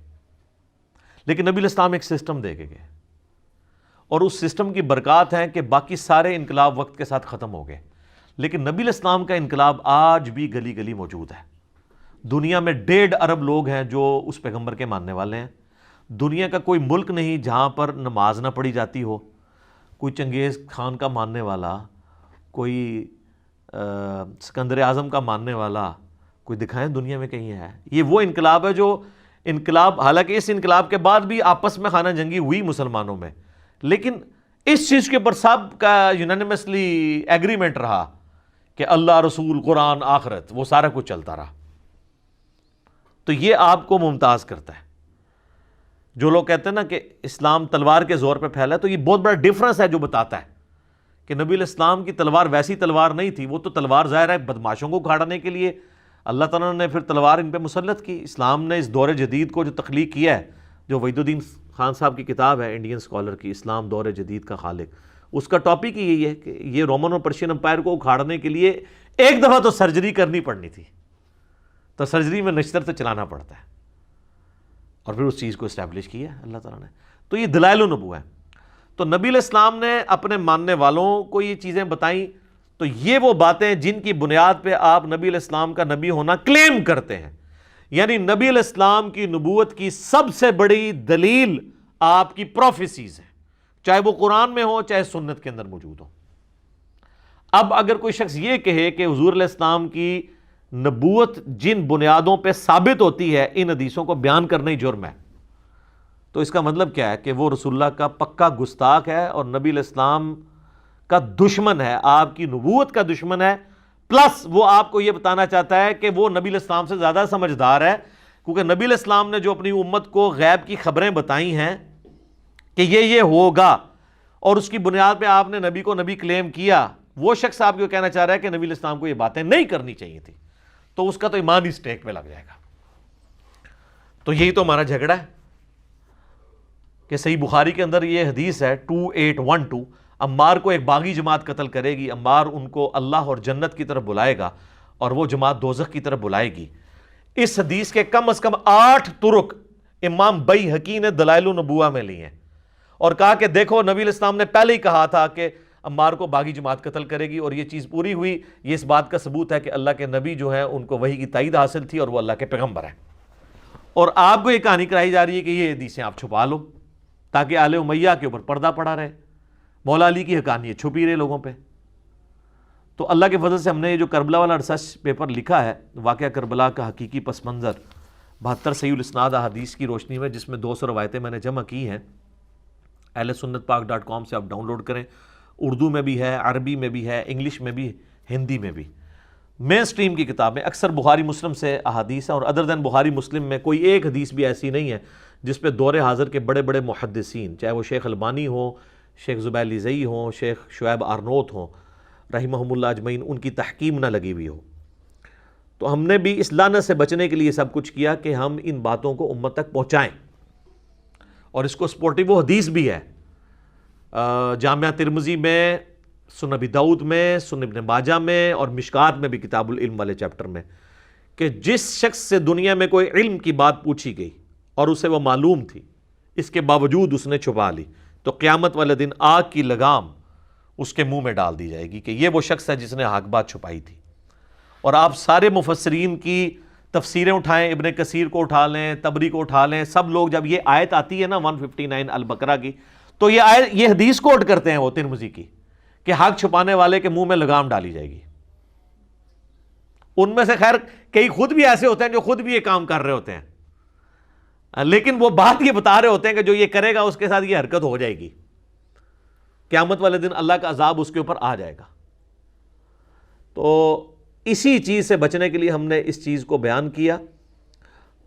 لیکن نبی الاسلام ایک سسٹم دے کے گئے، اور اس سسٹم کی برکات ہیں کہ باقی سارے انقلاب وقت کے ساتھ ختم ہو گئے، لیکن نبی الاسلام کا انقلاب آج بھی گلی گلی موجود ہے۔ دنیا میں 1.5 ارب لوگ ہیں جو اس پیغمبر کے ماننے والے ہیں۔ دنیا کا کوئی ملک نہیں جہاں پر نماز نہ پڑھی جاتی ہو، کوئی چنگیز خان کا ماننے والا، کوئی سکندر اعظم کا ماننے والا، کوئی دکھائیں دنیا میں کہیں ہے؟ یہ وہ انقلاب ہے جو انقلاب، حالانکہ اس انقلاب کے بعد بھی آپس میں خانہ جنگی ہوئی مسلمانوں میں، لیکن اس چیز کے اوپر سب کا یونانیمسلی ایگریمنٹ رہا کہ اللہ، رسول، قرآن، آخرت، وہ سارا کچھ چلتا رہا۔ تو یہ آپ کو ممتاز کرتا ہے۔ جو لوگ کہتے ہیں نا کہ اسلام تلوار کے زور پہ پھیلا ہے، تو یہ بہت بڑا ڈیفرنس ہے جو بتاتا ہے کہ نبی الاسلام کی تلوار ویسی تلوار نہیں تھی۔ وہ تو تلوار ظاہر ہے بدماشوں کو اکھاڑنے کے لیے اللہ تعالیٰ نے پھر تلوار ان پہ مسلط کی۔ اسلام نے اس دور جدید کو جو تخلیق کیا ہے، جو وحید الدین خان صاحب کی کتاب ہے انڈین اسکالر کی، اسلام دور جدید کا خالق، اس کا ٹاپک ہی یہی ہے کہ یہ رومن اور پرشین امپائر کو اکھاڑنے کے لیے ایک دفعہ تو سرجری کرنی پڑنی تھی، تو سرجری میں نشتر سے چلانا پڑتا ہے، اور پھر اس چیز کو اسٹیبلش کیا ہے اللہ تعالیٰ نے۔ تو یہ دلائل النبوہ ہے۔ تو نبی علیہ السلام نے اپنے ماننے والوں کو یہ چیزیں بتائیں، تو یہ وہ باتیں جن کی بنیاد پہ آپ نبی علیہ السلام کا نبی ہونا کلیم کرتے ہیں۔ یعنی نبی علیہ السلام کی نبوت کی سب سے بڑی دلیل آپ کی پروفیسیز ہیں، چاہے وہ قرآن میں ہو چاہے سنت کے اندر موجود ہو۔ اب اگر کوئی شخص یہ کہے کہ حضور علیہ السلام کی نبوت جن بنیادوں پہ ثابت ہوتی ہے ان حدیثوں کو بیان کرنا ہی جرم ہے، تو اس کا مطلب کیا ہے کہ وہ رسول اللہ کا پکا گستاخ ہے اور نبی علیہ السلام کا دشمن ہے، آپ کی نبوت کا دشمن ہے، پلس وہ آپ کو یہ بتانا چاہتا ہے کہ وہ نبی علیہ السلام سے زیادہ سمجھدار ہے، کیونکہ نبی علیہ السلام نے جو اپنی امت کو غیب کی خبریں بتائی ہیں کہ یہ ہوگا، اور اس کی بنیاد پہ آپ نے نبی کو نبی کلیم کیا، وہ شخص آپ کو کہنا چاہ رہا ہے کہ نبی علیہ السلام کو یہ باتیں نہیں کرنی چاہیے تھی، تو اس کا تو ایمان ہی اسٹیک پہ لگ جائے گا۔ تو یہی تو ہمارا جھگڑا ہے کہ صحیح بخاری کے اندر یہ حدیث ہے 2812، عمار کو ایک باغی جماعت قتل کرے گی، عمار ان کو اللہ اور جنت کی طرف بلائے گا اور وہ جماعت دوزخ کی طرف بلائے گی۔ اس حدیث کے کم از کم 8 طرق امام بیہقی نے دلائل النبوہ میں لی ہیں، اور کہا کہ دیکھو نبی علیہ السلام نے پہلے ہی کہا تھا کہ عمار کو باغی جماعت قتل کرے گی، اور یہ چیز پوری ہوئی۔ یہ اس بات کا ثبوت ہے کہ اللہ کے نبی جو ہیں ان کو وحی کی تائید حاصل تھی اور وہ اللہ کے پیغمبر ہیں۔ اور آپ کو یہ کہانی کرائی جا رہی ہے کہ یہ حدیثیں آپ چھپا لو تاکہ آل امیہ کے اوپر پردہ پڑا رہے، مولا علی کی حقانیت چھپی رہے لوگوں پہ۔ تو اللہ کے فضل سے ہم نے یہ جو کربلا والا ریسرچ پیپر لکھا ہے، واقعہ کربلا کا حقیقی پس منظر 72 صحیح الاسناد احادیث کی روشنی میں، جس میں 200 روایتیں میں نے جمع کی ہیں، اہل سنت پاک .com سے آپ ڈاؤن لوڈ کریں۔ اردو میں بھی ہے، عربی میں بھی ہے، انگلش میں بھی، ہندی میں بھی۔ مین سٹریم کی کتابیں اکثر بخاری مسلم سے احادیث ہیں، اور ادر دین بخاری مسلم میں کوئی ایک حدیث بھی ایسی نہیں ہے جس پہ دور حاضر کے بڑے بڑے محدثین، چاہے وہ شیخ البانی ہوں، شیخ زبیر لیزئی ہوں، شیخ شعیب آرنوت ہوں، رحمہم اللہ اجمعین، ان کی تحکیم نہ لگی ہوئی ہو۔ تو ہم نے بھی اس لعنت سے بچنے کے لیے سب کچھ کیا کہ ہم ان باتوں کو امت تک پہنچائیں، اور اس کو سپورٹیو وہ حدیث بھی ہے جامعہ ترمذی میں، سنن ابی داؤد میں، سنن ابن ماجہ میں، اور مشکات میں بھی کتاب العلم والے چیپٹر میں، کہ جس شخص سے دنیا میں کوئی علم کی بات پوچھی گئی اور اسے وہ معلوم تھی، اس کے باوجود اس نے چھپا لی، تو قیامت والے دن آگ کی لگام اس کے منہ میں ڈال دی جائے گی کہ یہ وہ شخص ہے جس نے حق بات چھپائی تھی۔ اور آپ سارے مفسرین کی تفسیریں اٹھائیں، ابن کثیر کو اٹھا لیں، طبری کو اٹھا لیں، سب لوگ جب یہ آیت آتی ہے نا 159 البقرہ کی، تو یہ حدیث کوٹ کرتے ہیں وہ ترمذی کی کہ حق چھپانے والے کے منہ میں لگام ڈالی جائے گی۔ ان میں سے خیر کئی خود بھی ایسے ہوتے ہیں جو خود بھی یہ کام کر رہے ہوتے ہیں، لیکن وہ بات یہ بتا رہے ہوتے ہیں کہ جو یہ کرے گا اس کے ساتھ یہ حرکت ہو جائے گی، قیامت والے دن اللہ کا عذاب اس کے اوپر آ جائے گا۔ تو اسی چیز سے بچنے کے لیے ہم نے اس چیز کو بیان کیا،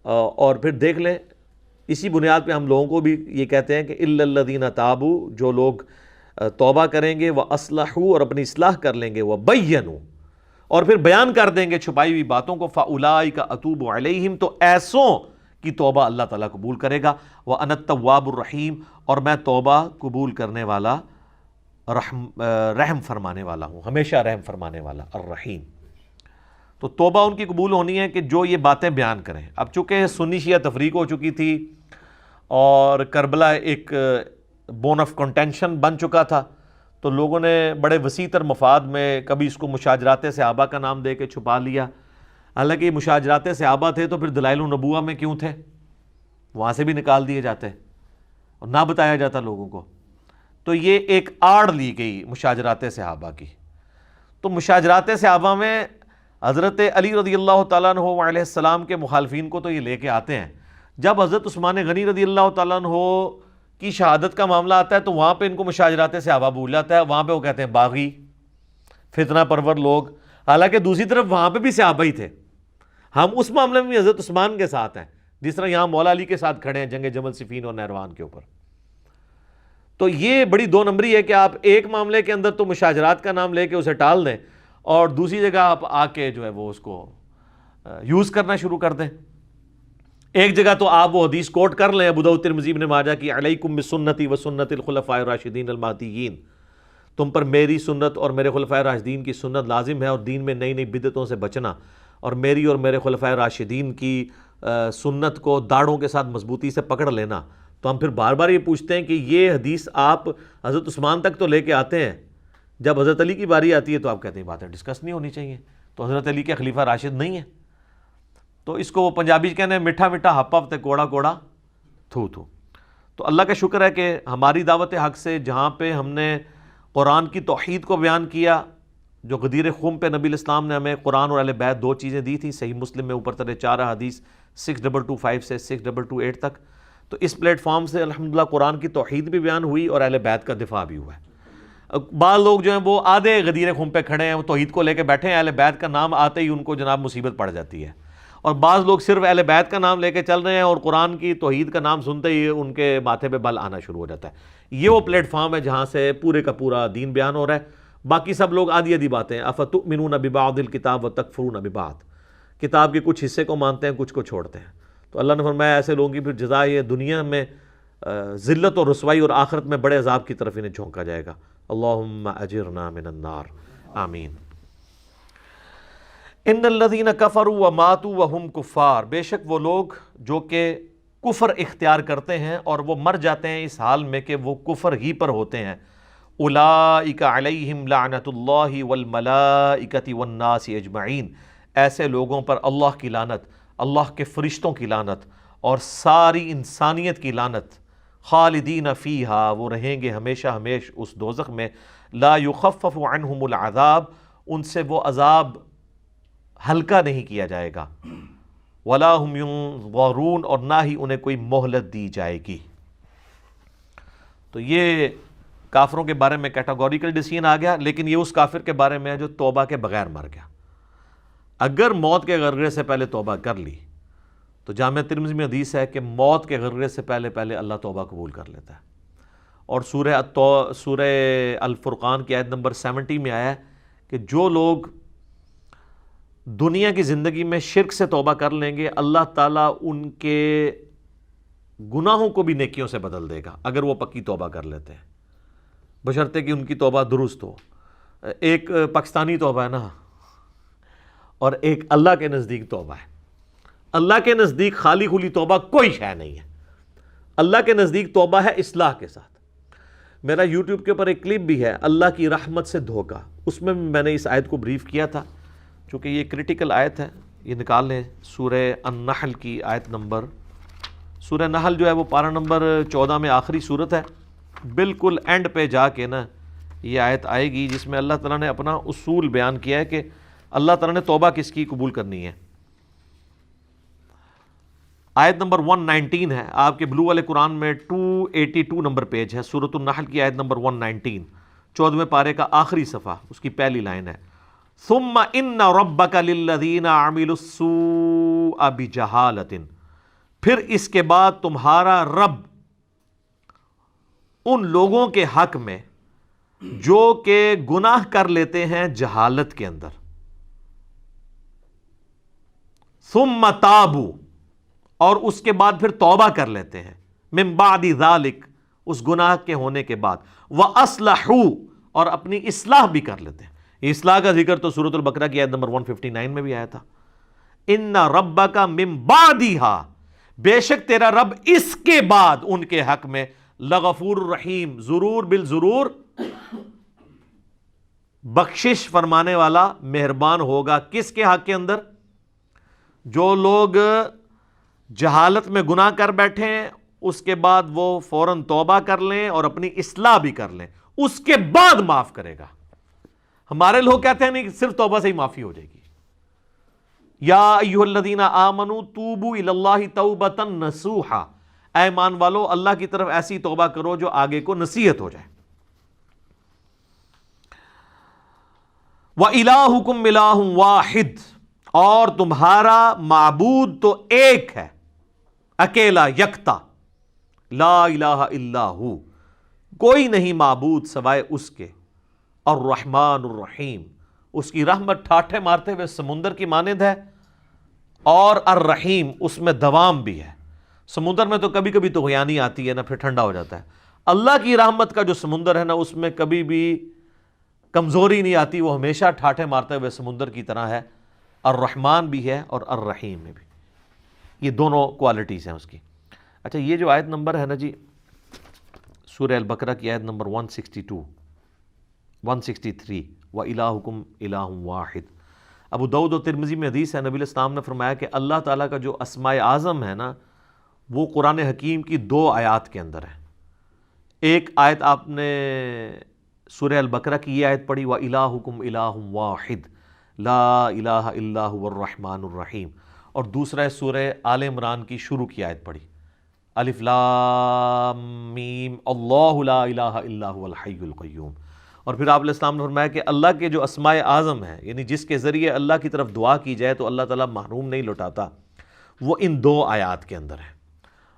اور پھر دیکھ لیں اسی بنیاد پہ ہم لوگوں کو بھی یہ کہتے ہیں کہ الا الذین تابوا، جو لوگ توبہ کریں گے، واصلحوا، اور اپنی اصلاح کر لیں گے، وبینوا، اور پھر بیان کر دیں گے چھپائی ہوئی باتوں کو، فاولئک اتوب علیہم، تو ایسوں کی توبہ اللہ تعالیٰ قبول کرے گا. وَأَنَا التَّوَّابُ الرَّحِيمُ، اور میں توبہ قبول کرنے والا، رحم فرمانے والا ہوں، ہمیشہ رحم فرمانے والا، الرحیم. تو توبہ ان کی قبول ہونی ہے کہ جو یہ باتیں بیان کریں. اب چونکہ سنی شیعہ تفریق ہو چکی تھی اور کربلا ایک بون آف کنٹینشن بن چکا تھا، تو لوگوں نے بڑے وسیع تر مفاد میں کبھی اس کو مشاجرات صحابہ کا نام دے کے چھپا لیا. حالانکہ یہ مشاجرات صحابہ تھے تو پھر دلائل النبوہ میں کیوں تھے؟ وہاں سے بھی نکال دیے جاتے اور نہ بتایا جاتا لوگوں کو. تو یہ ایک آڑ لی گئی مشاجرات صحابہ کی. تو مشاجرات صحابہ میں حضرت علی رضی اللہ تعالیٰ عنہ علیہ السلام کے مخالفین کو تو یہ لے کے آتے ہیں. جب حضرت عثمان غنی رضی اللہ تعالیٰ عنہ کی شہادت کا معاملہ آتا ہے تو وہاں پہ ان کو مشاجرات صحابہ بھول جاتا ہے. وہاں پہ وہ کہتے ہیں باغی، فتنہ پرور لوگ. حالانکہ دوسری طرف وہاں پہ بھی صحابہ ہی تھے. ہم اس معاملے میں بھی حضرت عثمان کے ساتھ ہیں، جس طرح یہاں مولا علی کے ساتھ کھڑے ہیں جنگ جمل صفین اور نہروان کے اوپر. تو یہ بڑی دو نمبری ہے کہ آپ ایک معاملے کے اندر تو مشاجرات کا نام لے کے اسے ٹال دیں اور دوسری جگہ آپ آ کے جو ہے وہ اس کو یوز کرنا شروع کر دیں. ایک جگہ تو آپ وہ حدیث کوٹ کر لیں ابو داؤد ترمذی ابن ماجہ کی، علیکم بسنتی وسنت الخلفاء الراشدین المہدیین، تم پر میری سنت اور میرے خلفاء راشدین کی سنت لازم ہے، اور دین میں نئی نئی بدعتوں سے بچنا، اور میری اور میرے خلفاء راشدین کی سنت کو داڑھوں کے ساتھ مضبوطی سے پکڑ لینا. تو ہم پھر بار بار یہ پوچھتے ہیں کہ یہ حدیث آپ حضرت عثمان تک تو لے کے آتے ہیں، جب حضرت علی کی باری آتی ہے تو آپ کہتے ہیں باتیں ڈسکس نہیں ہونی چاہیے، تو حضرت علی کے خلیفہ راشد نہیں ہیں. تو اس کو وہ پنجابی کہنے ہیں میٹھا میٹھا ہپ ہپ تے کوڑا کوڑا تھو تھو. تو اللہ کا شکر ہے کہ ہماری دعوت حق سے جہاں پہ ہم نے قرآن کی توحید کو بیان کیا، جو غدیر خم پہ نبی الاسلام نے ہمیں قرآن اور اہل بیت دو چیزیں دی تھیں، صحیح مسلم میں اوپر ترے 4 حدیث 6225 سے 6228 تک. تو اس پلیٹ فارم سے الحمدللہ قرآن کی توحید بھی بیان ہوئی اور اہل بیت کا دفاع بھی ہوا ہے. بعض لوگ جو ہیں وہ آدھے غدیر خم پہ کھڑے ہیں، وہ توحید کو لے کے بیٹھے ہیں، اہل بیت کا نام آتے ہی ان کو جناب مصیبت پڑ جاتی ہے. اور بعض لوگ صرف اہل بیت کا نام لے کے چل رہے ہیں اور قرآن کی توحید کا نام سنتے ہی ان کے ماتھے پہ بل آنا شروع ہو جاتا ہے. یہ وہ پلیٹ فارم ہے جہاں سے پورے کا پورا دین بیان ہو رہا ہے. باقی سب لوگ آدھی آدھی باتیں، افتؤمنون ببعض الکتاب وتکفرون ببعض، کتاب کے کچھ حصے کو مانتے ہیں کچھ کو چھوڑتے ہیں. تو اللہ نے فرمایا ایسے لوگوں کی پھر جزا یہ دنیا میں ذلت اور رسوائی، اور آخرت میں بڑے عذاب کی طرف انہیں جھونکا جائے گا. اللہم اجرنا من النار، آمین. ان الذین کفروا وماتوا وہم کفار، بے شک وہ لوگ جو کہ کفر اختیار کرتے ہیں اور وہ مر جاتے ہیں اس حال میں کہ وہ کفر ہی پر ہوتے ہیں. اولئک علیہم لعنت اللہ والملائکۃ والناس اجمعین، ایسے لوگوں پر اللہ کی لعنت، اللہ کے فرشتوں کی لعنت اور ساری انسانیت کی لعنت. خالدین فیہا، وہ رہیں گے ہمیشہ ہمیش اس دوزخ میں. لا یخفف عنہم العذاب، ان سے وہ عذاب ہلکا نہیں کیا جائے گا. ولا ہم ینظرون، اور نہ ہی انہیں کوئی مہلت دی جائے گی. تو یہ کافروں کے بارے میں کیٹاگوریکل ڈیسیژن آ گیا، لیکن یہ اس کافر کے بارے میں ہے جو توبہ کے بغیر مر گیا. اگر موت کے غرغرے سے پہلے توبہ کر لی تو جامع ترمذی میں حدیث ہے کہ موت کے غرغرے سے پہلے پہلے اللہ توبہ قبول کر لیتا ہے. اور سورہ الفرقان کی آیت نمبر 70 میں آیا ہے کہ جو لوگ دنیا کی زندگی میں شرک سے توبہ کر لیں گے، اللہ تعالیٰ ان کے گناہوں کو بھی نیکیوں سے بدل دے گا اگر وہ پکی توبہ کر لیتے ہیں، بشرطے کہ ان کی توبہ درست ہو. ایک پاکستانی توبہ ہے نا، اور ایک اللہ کے نزدیک توبہ ہے. اللہ کے نزدیک خالی کھلی توبہ کوئی شے نہیں ہے. اللہ کے نزدیک توبہ ہے اصلاح کے ساتھ. میرا یوٹیوب کے اوپر ایک کلپ بھی ہے، اللہ کی رحمت سے دھوکہ، اس میں نے اس آیت کو بریف کیا تھا چونکہ یہ کریٹیکل آیت ہے. یہ نکال لیں سورہ النحل کی آیت نمبر، سورہ نحل جو ہے وہ پارہ نمبر 14 میں آخری صورت ہے، بالکل اینڈ پہ جا کے نا یہ آیت آئے گی جس میں اللہ تعالیٰ نے اپنا اصول بیان کیا ہے کہ اللہ تعالیٰ نے توبہ کس کی قبول کرنی ہے. آیت نمبر 119 ہے آپ کے بلو والے قرآن میں، 282 نمبر پیج ہے، سورۃ النحل کی آیت نمبر 119، 14ویں پارے کا آخری صفحہ، اس کی پہلی لائن ہے ثم ان ربک للذین عملوا السوء بجہالۃ، پھر اس کے بعد تمہارا رب ان لوگوں کے حق میں جو کہ گناہ کر لیتے ہیں جہالت کے اندر. ثم تابوا، اور اس کے بعد پھر توبہ کر لیتے ہیں، من بعد ذالک، اس گناہ کے ہونے کے بعد، وَأَصْلَحُوا، اور اپنی اصلاح بھی کر لیتے ہیں. یہ اصلاح کا ذکر تو سورۃ البقرہ کی آیت نمبر 159 میں بھی آیا تھا. اِنَّ رَبَّكَ مِن بَعْدِهَا، بے شک تیرا رب اس کے بعد ان کے حق میں لغفور الرحیم، ضرور بالضرور بخشش فرمانے والا، مہربان ہوگا. کس کے حق کے اندر؟ جو لوگ جہالت میں گناہ کر بیٹھے ہیں، اس کے بعد وہ فوراً توبہ کر لیں اور اپنی اصلاح بھی کر لیں، اس کے بعد معاف کرے گا. ہمارے لوگ کہتے ہیں نہیں صرف توبہ سے ہی معافی ہو جائے گی. یا ایھا الذین آمنوا توبوا الی اللہ توبۃ نصوحا، اے ایمان والو اللہ کی طرف ایسی توبہ کرو جو آگے کو نصیحت ہو جائے. وَإِلَٰهُكُمْ إِلَٰهٌ وَاحِدٌ، اور تمہارا معبود تو ایک ہے، اکیلا، یکتا. لا الہ الا ہو، کوئی نہیں معبود سوائے اس کے. الرحمن الرحیم، اس کی رحمت ٹھاٹھے مارتے ہوئے سمندر کی مانند ہے، اور الرحیم، اس میں دوام بھی ہے. سمندر میں تو کبھی کبھی طغیانی آتی ہے نا، پھر ٹھنڈا ہو جاتا ہے. اللہ کی رحمت کا جو سمندر ہے نا، اس میں کبھی بھی کمزوری نہیں آتی، وہ ہمیشہ ٹھاٹھے مارتے ہوئے سمندر کی طرح ہے. الرحمن بھی ہے اور الرحیم میں بھی، یہ دونوں کوالٹیز ہیں اس کی. اچھا، یہ جو آیت نمبر ہے نا جی، سورہ البقرہ کی آیت نمبر 162 163، وَإِلَٰهُكُمْ إِلَٰهٌ وَاحِدٌ. ابو داؤد و ترمذی میں حدیث ہے، نبی علیہ السلام نے فرمایا کہ اللہ تعالیٰ کا جو اسماء اعظم ہے نا، وہ قرآن حکیم کی 2 آیات کے اندر ہے. ایک آیت آپ نے سورہ البقرہ کی یہ آیت پڑھی، وَإِلَٰهُكُمْ إِلَٰهٌ وَاحِدٌ لا الہ الا هو الرحمن الرحیم، اور دوسرا ہے سورہ آل عمران کی شروع کی آیت پڑھی، الف لام میم اللہ لا الہ الا هو الحی القیوم. اور پھر آپ علیہ السلام نے فرمایا کہ اللہ کے جو اسماء اعظم ہیں، یعنی جس کے ذریعے اللہ کی طرف دعا کی جائے تو اللہ تعالیٰ محروم نہیں لوٹاتا، وہ ان 2 آیات کے اندر ہے.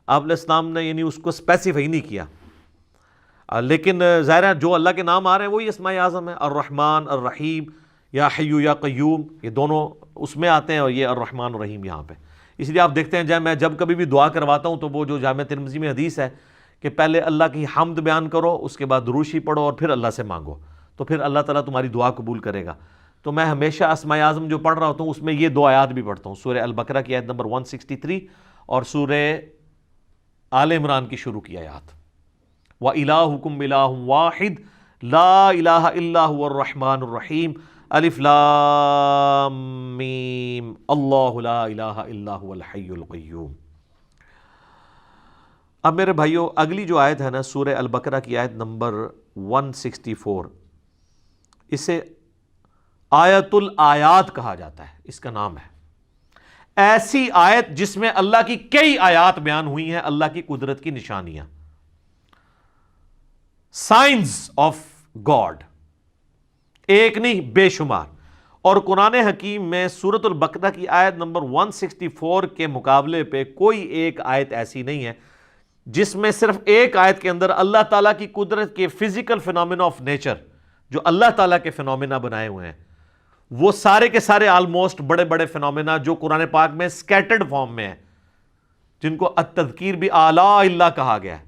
آپ علیہ السلام نے یعنی اس کو اسپیسیفائی نہیں کیا، لیکن ظاہر ہے جو اللہ کے نام آ رہے ہیں وہی اسماء اعظم ہیں، الرحمن الرحیم، یا حیو یا قیوم، یہ دونوں اس میں آتے ہیں، اور یہ الرحمن الرحیم یہاں پہ. اس لیے آپ دیکھتے ہیں میں جب کبھی بھی دعا کرواتا ہوں تو وہ جو جامع ترمذی میں حدیث ہے کہ پہلے اللہ کی حمد بیان کرو، اس کے بعد دروشی پڑھو، اور پھر اللہ سے مانگو، تو پھر اللہ تعالیٰ تمہاری دعا قبول کرے گا. تو میں ہمیشہ اسماء اعظم جو پڑھ رہا ہوتا ہوں اس میں یہ 2 آیات بھی پڑھتا ہوں، سورہ البقرہ کی آیت نمبر 163 اور سورہ آل عمران کی شروع کی آیات. وَإِلَٰهُكُمْ إِلَٰهٌ وَاحِدٌ لا الہ الا هو الرحمن الرحیم الف لام میم اللہ لا الہ الا هو الحی القیوم. اب میرے بھائیو، اگلی جو آیت ہے نا سورہ البقرہ کی آیت نمبر 164، اسے آیت الآیات کہا جاتا ہے، اس کا نام ہے. ایسی آیت جس میں اللہ کی کئی آیات بیان ہوئی ہیں، اللہ کی قدرت کی نشانیاں، سائنز آف گاڈ، ایک نہیں بے شمار. اور قرآن حکیم میں سورۃ البقرہ کی آیت نمبر 164 کے مقابلے پہ کوئی ایک آیت ایسی نہیں ہے جس میں صرف ایک آیت کے اندر اللہ تعالیٰ کی قدرت کے فزیکل فینومینا آف نیچر، جو اللہ تعالیٰ کے فینومینا بنائے ہوئے ہیں، وہ سارے کے سارے آلموسٹ بڑے بڑے فینومینا جو قرآن پاک میں سکیٹرڈ فارم میں ہیں، جن کو التذکیر بھی آلاء اللہ کہا گیا ہے،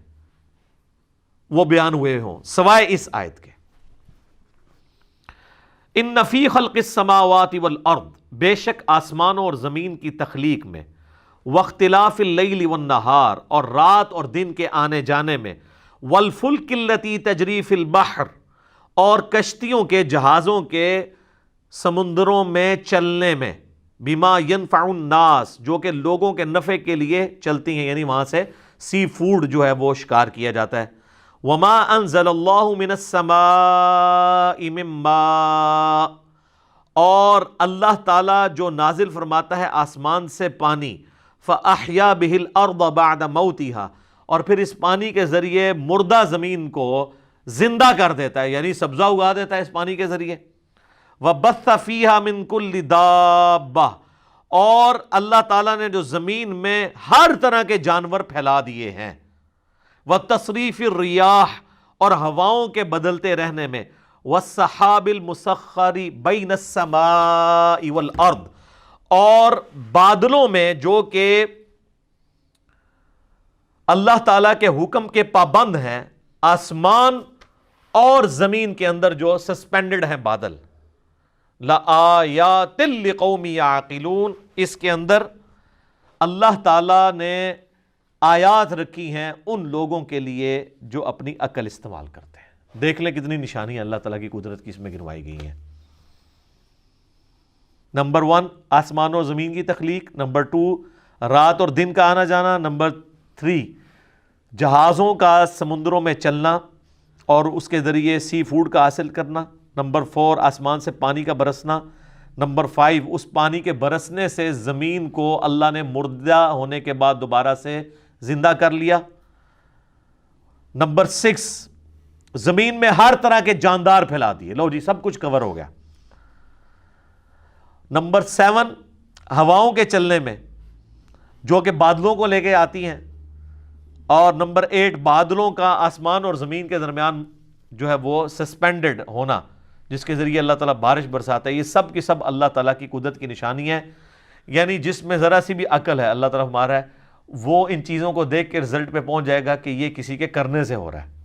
وہ بیان ہوئے ہوں سوائے اس آیت کے. ان فی خلق السماوات والارض، بے شک آسمانوں اور زمین کی تخلیق میں، واختلاف اللیل والنہار، اور رات اور دن کے آنے جانے میں، والفلک التی تجری فی البحر، اور کشتیوں کے، جہازوں کے سمندروں میں چلنے میں، بما ینفع الناس، جو کہ لوگوں کے نفع کے لیے چلتی ہیں، یعنی وہاں سے سی فوڈ جو ہے وہ شکار کیا جاتا ہے. وما انزل اللہ من السماء من ماء، اور اللہ تعالیٰ جو نازل فرماتا ہے آسمان سے پانی، فاحیا بہ الارض بعد موتها، اور پھر اس پانی کے ذریعے مردہ زمین کو زندہ کر دیتا ہے، یعنی سبزہ اگا دیتا ہے اس پانی کے ذریعے. وبث فیہا من کل دابہ، اور اللہ تعالیٰ نے جو زمین میں ہر طرح کے جانور پھیلا دیے ہیں. وتصریف الریاح، اور ہواؤں کے بدلتے رہنے میں. والسحاب المسخر بین السماء والارض، اور بادلوں میں جو کہ اللہ تعالیٰ کے حکم کے پابند ہیں آسمان اور زمین کے اندر جو سسپینڈڈ ہیں بادل. لآیات لقوم یعقلون، اس کے اندر اللہ تعالیٰ نے آیات رکھی ہیں ان لوگوں کے لیے جو اپنی عقل استعمال کرتے ہیں. دیکھ لیں کتنی نشانیاں اللہ تعالیٰ کی قدرت کی اس میں گنوائی گئی ہیں. نمبر 1 آسمان اور زمین کی تخلیق، نمبر 2 رات اور دن کا آنا جانا، نمبر 3 جہازوں کا سمندروں میں چلنا اور اس کے ذریعے سی فوڈ کا حاصل کرنا، نمبر 4 آسمان سے پانی کا برسنا، نمبر 5 اس پانی کے برسنے سے زمین کو اللہ نے مردہ ہونے کے بعد دوبارہ سے زندہ کر لیا، نمبر 6 زمین میں ہر طرح کے جاندار پھیلا دیے. لو جی سب کچھ کور ہو گیا. نمبر 7 ہواؤں کے چلنے میں جو کہ بادلوں کو لے کے آتی ہیں، اور نمبر 8 بادلوں کا آسمان اور زمین کے درمیان جو ہے وہ سسپینڈڈ ہونا جس کے ذریعے اللہ تعالیٰ بارش برساتا ہے. یہ سب کی سب اللہ تعالیٰ کی قدرت کی نشانی ہے. یعنی جس میں ذرا سی بھی عقل ہے اللہ تعالیٰ ہمارا ہے، وہ ان چیزوں کو دیکھ کے رزلٹ پہ پہنچ جائے گا کہ یہ کسی کے کرنے سے ہو رہا ہے.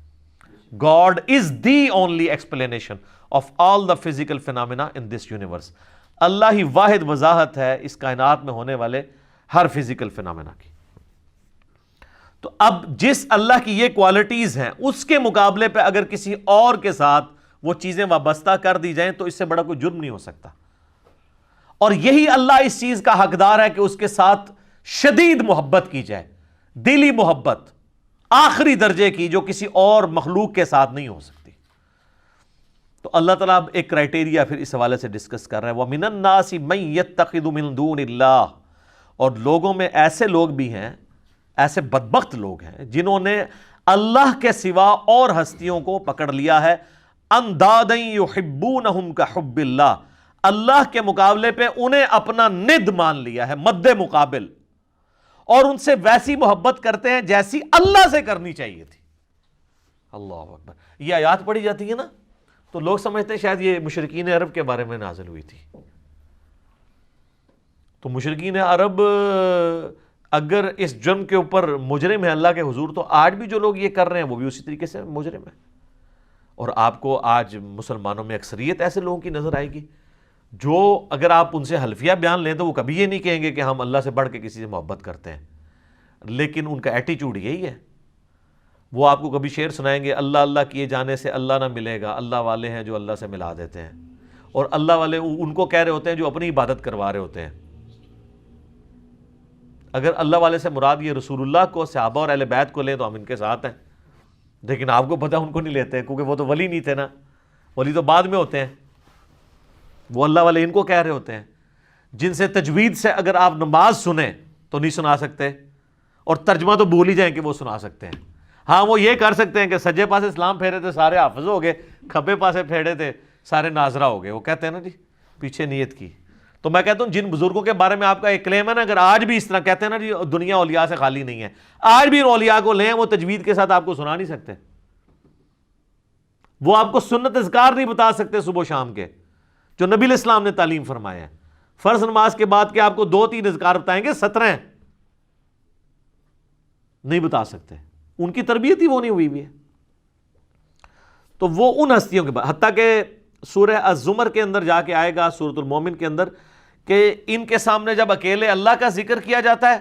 God is the only explanation of all the physical phenomena in this universe. اللہ ہی واحد وضاحت ہے اس کائنات میں ہونے والے ہر فزیکل فینامنا کی. تو اب جس اللہ کی یہ کوالٹیز ہیں اس کے مقابلے پہ اگر کسی اور کے ساتھ وہ چیزیں وابستہ کر دی جائیں تو اس سے بڑا کوئی جرم نہیں ہو سکتا. اور یہی اللہ اس چیز کا حقدار ہے کہ اس کے ساتھ شدید محبت کی جائے، دلی محبت آخری درجے کی، جو کسی اور مخلوق کے ساتھ نہیں ہو سکتی. تو اللہ تعالیٰ اب ایک کرائٹیریا پھر اس حوالے سے ڈسکس کر رہا ہے. وَمِنَ النَّاسِ مَن يَتَّخِذُ مِن دُونِ اللَّهِ، اور لوگوں میں ایسے لوگ بھی ہیں، ایسے بدبخت لوگ ہیں جنہوں نے اللہ کے سوا اور ہستیوں کو پکڑ لیا ہے. اندادً يُحِبُّونَهُمْ كَحُبِّ اللَّهِ، اللہ کے مقابلے پہ انہیں اپنا ند مان لیا ہے، مد مقابل، اور ان سے ویسی محبت کرتے ہیں جیسی اللہ سے کرنی چاہیے تھی. اللہ اکبر. یہ آیات پڑھی جاتی ہے نا تو لوگ سمجھتے ہیں شاید یہ مشرکین عرب کے بارے میں نازل ہوئی تھی. تو مشرکین عرب اگر اس جرم کے اوپر مجرم ہے اللہ کے حضور، تو آج بھی جو لوگ یہ کر رہے ہیں وہ بھی اسی طریقے سے مجرم ہے. اور آپ کو آج مسلمانوں میں اکثریت ایسے لوگوں کی نظر آئے گی جو اگر آپ ان سے حلفیہ بیان لیں تو وہ کبھی یہ نہیں کہیں گے کہ ہم اللہ سے بڑھ کے کسی سے محبت کرتے ہیں، لیکن ان کا ایٹیچیوڈ یہی ہے. وہ آپ کو کبھی شعر سنائیں گے، اللہ اللہ کیے جانے سے اللہ نہ ملے گا، اللہ والے ہیں جو اللہ سے ملا دیتے ہیں. اور اللہ والے ان کو کہہ رہے ہوتے ہیں جو اپنی عبادت کروا رہے ہوتے ہیں. اگر اللہ والے سے مراد یہ رسول اللہ کو، صحابہ اور اہل بیت کو لیں تو ہم ان کے ساتھ ہیں، لیکن آپ کو پتہ ان کو نہیں لیتے کیونکہ وہ تو ولی نہیں تھے نا. ولی تو بعد میں ہوتے ہیں. وہ اللہ والے ان کو کہہ رہے ہوتے ہیں جن سے تجوید سے اگر آپ نماز سنیں تو نہیں سنا سکتے، اور ترجمہ تو بھول ہی جائیں کہ وہ سنا سکتے ہیں. ہاں وہ یہ کر سکتے ہیں کہ سجے پاسے اسلام پھیرے تھے سارے حافظ ہو گئے، کھبے پاسے پھیرے تھے سارے ناظرہ ہو گئے. وہ کہتے ہیں نا جی پیچھے نیت کی. تو میں کہتا ہوں جن بزرگوں کے بارے میں آپ کا ایک کلیم ہے نا، اگر آج بھی اس طرح کہتے ہیں نا جی دنیا اولیاء سے خالی نہیں ہے، آج بھی ان اولیاء کو لیں، وہ تجوید کے ساتھ آپ کو سنا نہیں سکتے. وہ آپ کو سنت اذکار نہیں بتا سکتے صبح و شام کے جو نبی علیہ السلام نے تعلیم فرمایا ہے. فرض نماز کے بعد کے آپ کو 2-3 اذکار بتائیں گے، 17 نہیں بتا سکتے. ان کی تربیت ہی وہ نہیں ہوئی ہے. تو وہ ان ہستیوں کے بعد، حتیٰ کہ سورہ الزمر کے اندر جا کے آئے گا، سورۃ المومن کے اندر، کہ ان کے سامنے جب اکیلے اللہ کا ذکر کیا جاتا ہے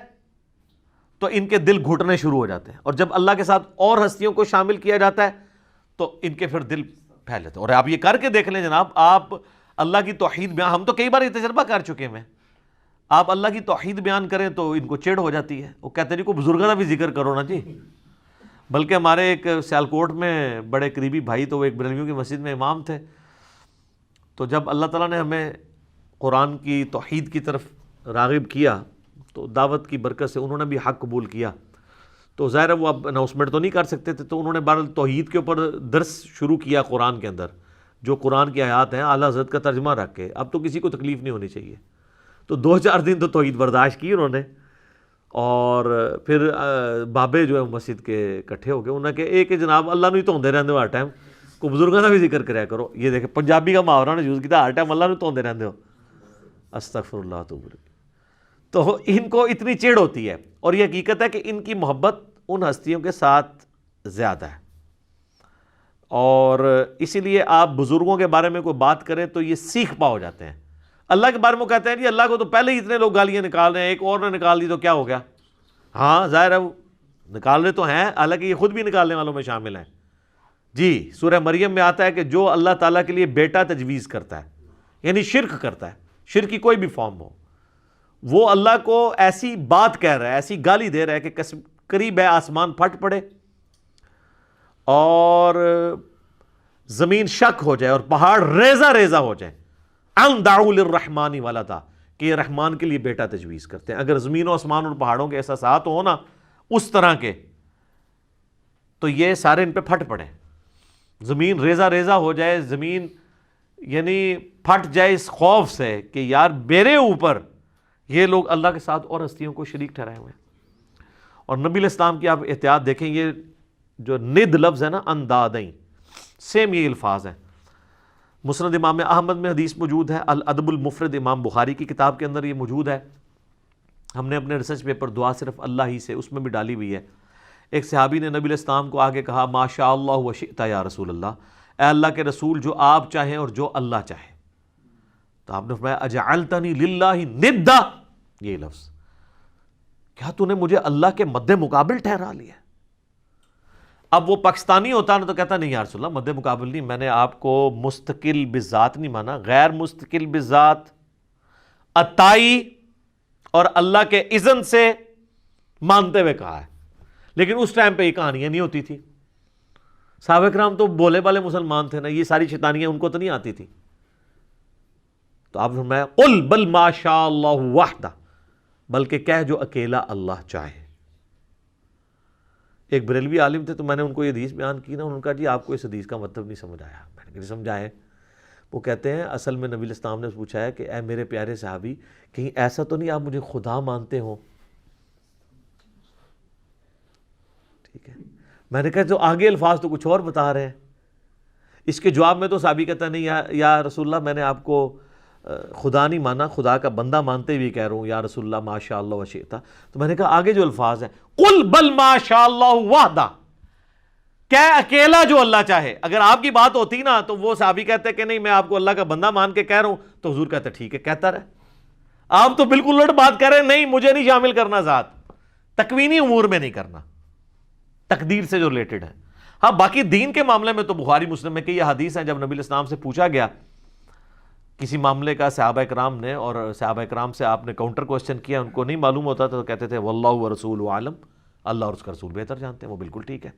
تو ان کے دل گھٹنے شروع ہو جاتے ہیں، اور جب اللہ کے ساتھ اور ہستیوں کو شامل کیا جاتا ہے تو ان کے پھر دل پھیل جاتے ہیں. اور آپ یہ کر کے دیکھ لیں جناب، آپ اللہ کی توحید بیان، ہم تو کئی بار یہ تجربہ کر چکے ہیں، آپ اللہ کی توحید بیان کریں تو ان کو چڑ ہو جاتی ہے. وہ کہتے ہیں جی کو بزرگوں کا بھی ذکر کرو نا جی. بلکہ ہمارے ایک سیالکوٹ میں بڑے قریبی بھائی، تو وہ ایک بریلویوں کی مسجد میں امام تھے. تو جب اللہ تعالیٰ نے ہمیں قرآن کی توحید کی طرف راغب کیا تو دعوت کی برکت سے انہوں نے بھی حق قبول کیا. تو ظاہر ہے وہ اب اناؤنسمنٹ تو نہیں کر سکتے تھے، تو انہوں نے بہرحال توحید کے اوپر درس شروع کیا قرآن کے اندر، جو قرآن کی آیات ہیں اعلیٰ حضرت کا ترجمہ رکھ کے. اب تو کسی کو تکلیف نہیں ہونی چاہیے. تو 2-4 دن تو توحید برداشت کی انہوں نے، اور پھر بابے جو ہے مسجد کے اکٹھے ہو گئے. انہوں نے کہ ایک جناب اللہ نو ہی دھوندے رہندے ہو ہر ٹائم، کو بزرگوں کا بھی ذکر کریا کرو. یہ دیکھیں پنجابی کا محاورہ نے یوز کیا، ہر ٹائم اللہ نو دھوندے رہندے ہو، استغفر اللہ توب. تو ان کو اتنی چڑ ہوتی ہے. اور یہ حقیقت ہے کہ ان کی محبت ان ہستیوں کے ساتھ زیادہ ہے، اور اسی لیے آپ بزرگوں کے بارے میں کوئی بات کریں تو یہ سیکھ پا ہو جاتے ہیں۔ اللہ کے بارے میں کہتے ہیں جی اللہ کو تو پہلے ہی اتنے لوگ گالیاں نکال رہے ہیں، ایک اور نے نکال دی تو کیا ہو گیا؟ ہاں ظاہر ہے وہ نکال رہے تو ہیں، حالانکہ یہ خود بھی نکالنے والوں میں شامل ہیں۔ جی سورہ مریم میں آتا ہے کہ جو اللہ تعالیٰ کے لیے بیٹا تجویز کرتا ہے، یعنی شرک کرتا ہے، شرک کی کوئی بھی فارم ہو، وہ اللہ کو ایسی بات کہہ رہا ہے، ایسی گالی دے رہا ہے کہ قریب ہے آسمان پھٹ پڑے اور زمین شک ہو جائے اور پہاڑ ریزہ ریزہ ہو جائے، ان دعوا للرحمن ولدا، کہ یہ رحمان کے لیے بیٹا تجویز کرتے ہیں۔ اگر زمین و آسمان اور پہاڑوں کے احساسات ہو نا اس طرح کے، تو یہ سارے ان پہ پھٹ پڑے، زمین ریزہ ریزہ ہو جائے، زمین یعنی پھٹ جائے اس خوف سے کہ یار میرے اوپر یہ لوگ اللہ کے ساتھ اور ہستیوں کو شریک ٹھہرائے ہوئے ہیں۔ اور نبی علیہ السلام کی آپ احتیاط دیکھیں، یہ جو ند لفظ ہے نا، اندادیں، سیم یہ الفاظ ہیں۔ مسند امام احمد میں حدیث موجود ہے، الادب المفرد امام بخاری کی کتاب کے اندر یہ موجود ہے۔ ہم نے اپنے ریسرچ پیپر دعا صرف اللہ ہی سے، اس میں بھی ڈالی ہوئی ہے۔ ایک صحابی نے نبی علیہ السلام کو آگے کہا، ما شاء اللہ و شئت یا رسول اللہ، اے اللہ کے رسول جو آپ چاہیں اور جو اللہ چاہے۔ تو آپ نے فرمایا اجعلتنی للہ ندا، یہ لفظ، کیا تو نے مجھے اللہ کے مد مقابل ٹھہرا لیا؟ اب وہ پاکستانی ہوتا نا تو کہتا نہیں یا رسول اللہ مد مقابل نہیں، میں نے آپ کو مستقل بذات نہیں مانا، غیر مستقل بذات، عطائی اور اللہ کے اذن سے مانتے ہوئے کہا ہے۔ لیکن اس ٹائم پہ یہ کہانیاں نہیں ہوتی تھی، صحابہ کرام تو بولے والے مسلمان تھے نا، یہ ساری شیطانیاں ان کو تو نہیں آتی تھی۔ تو آپ نے فرمایا قل بل ما شاء اللہ وحدہ، بلکہ کہہ جو اکیلا اللہ چاہے۔ ایک بریلوی عالم تھے تو میں نے ان کو یہ حدیث بیان کی نا، انہوں نے کہا جی آپ کو اس حدیث کا مطلب نہیں سمجھ آیا۔ میں نے کہا سمجھا ہے۔ وہ کہتے ہیں اصل میں نبی علیہ السلام نے پوچھا ہے کہ اے میرے پیارے صحابی، کہیں ایسا تو نہیں آپ مجھے خدا مانتے ہو؟ ٹھیک ہے، میں نے کہا تو آگے الفاظ تو کچھ اور بتا رہے ہیں۔ اس کے جواب میں تو صحابی کہتا نہیں یا رسول اللہ میں نے آپ کو خدا نہیں مانا، خدا کا بندہ مانتے ہوئے کہہ رہا ہوں یا رسول اللہ ما شاء اللہ وشئت۔ تو میں نے کہا آگے جو الفاظ ہیں قل بل ما شاء اللہ وحدہ، کہ اکیلا جو اللہ چاہے۔ اگر آپ کی بات ہوتی نا تو وہ صحابی کہتے کہ نہیں میں آپ کو اللہ کا بندہ مان کے کہہ رہا ہوں، تو حضور کہتے ٹھیک ہے کہتا رہے۔ آپ تو بالکل الٹ بات کر رہے ہیں، نہیں مجھے نہیں شامل کرنا ذات، تکوینی امور میں نہیں کرنا، تقدیر سے جو ریلیٹڈ ہے۔ ہاں باقی دین کے معاملے میں تو بخاری مسلم میں کئی حدیث ہیں، جب نبی علیہ السلام سے پوچھا گیا کسی معاملے کا صحابہ کرام نے، اور صحابہ کرام سے آپ نے کاؤنٹر کوسچن کیا، ان کو نہیں معلوم ہوتا تو کہتے تھے واللہ ورسولہ عالم، اللہ اور اس کا رسول بہتر جانتے ہیں۔ وہ بالکل ٹھیک ہے،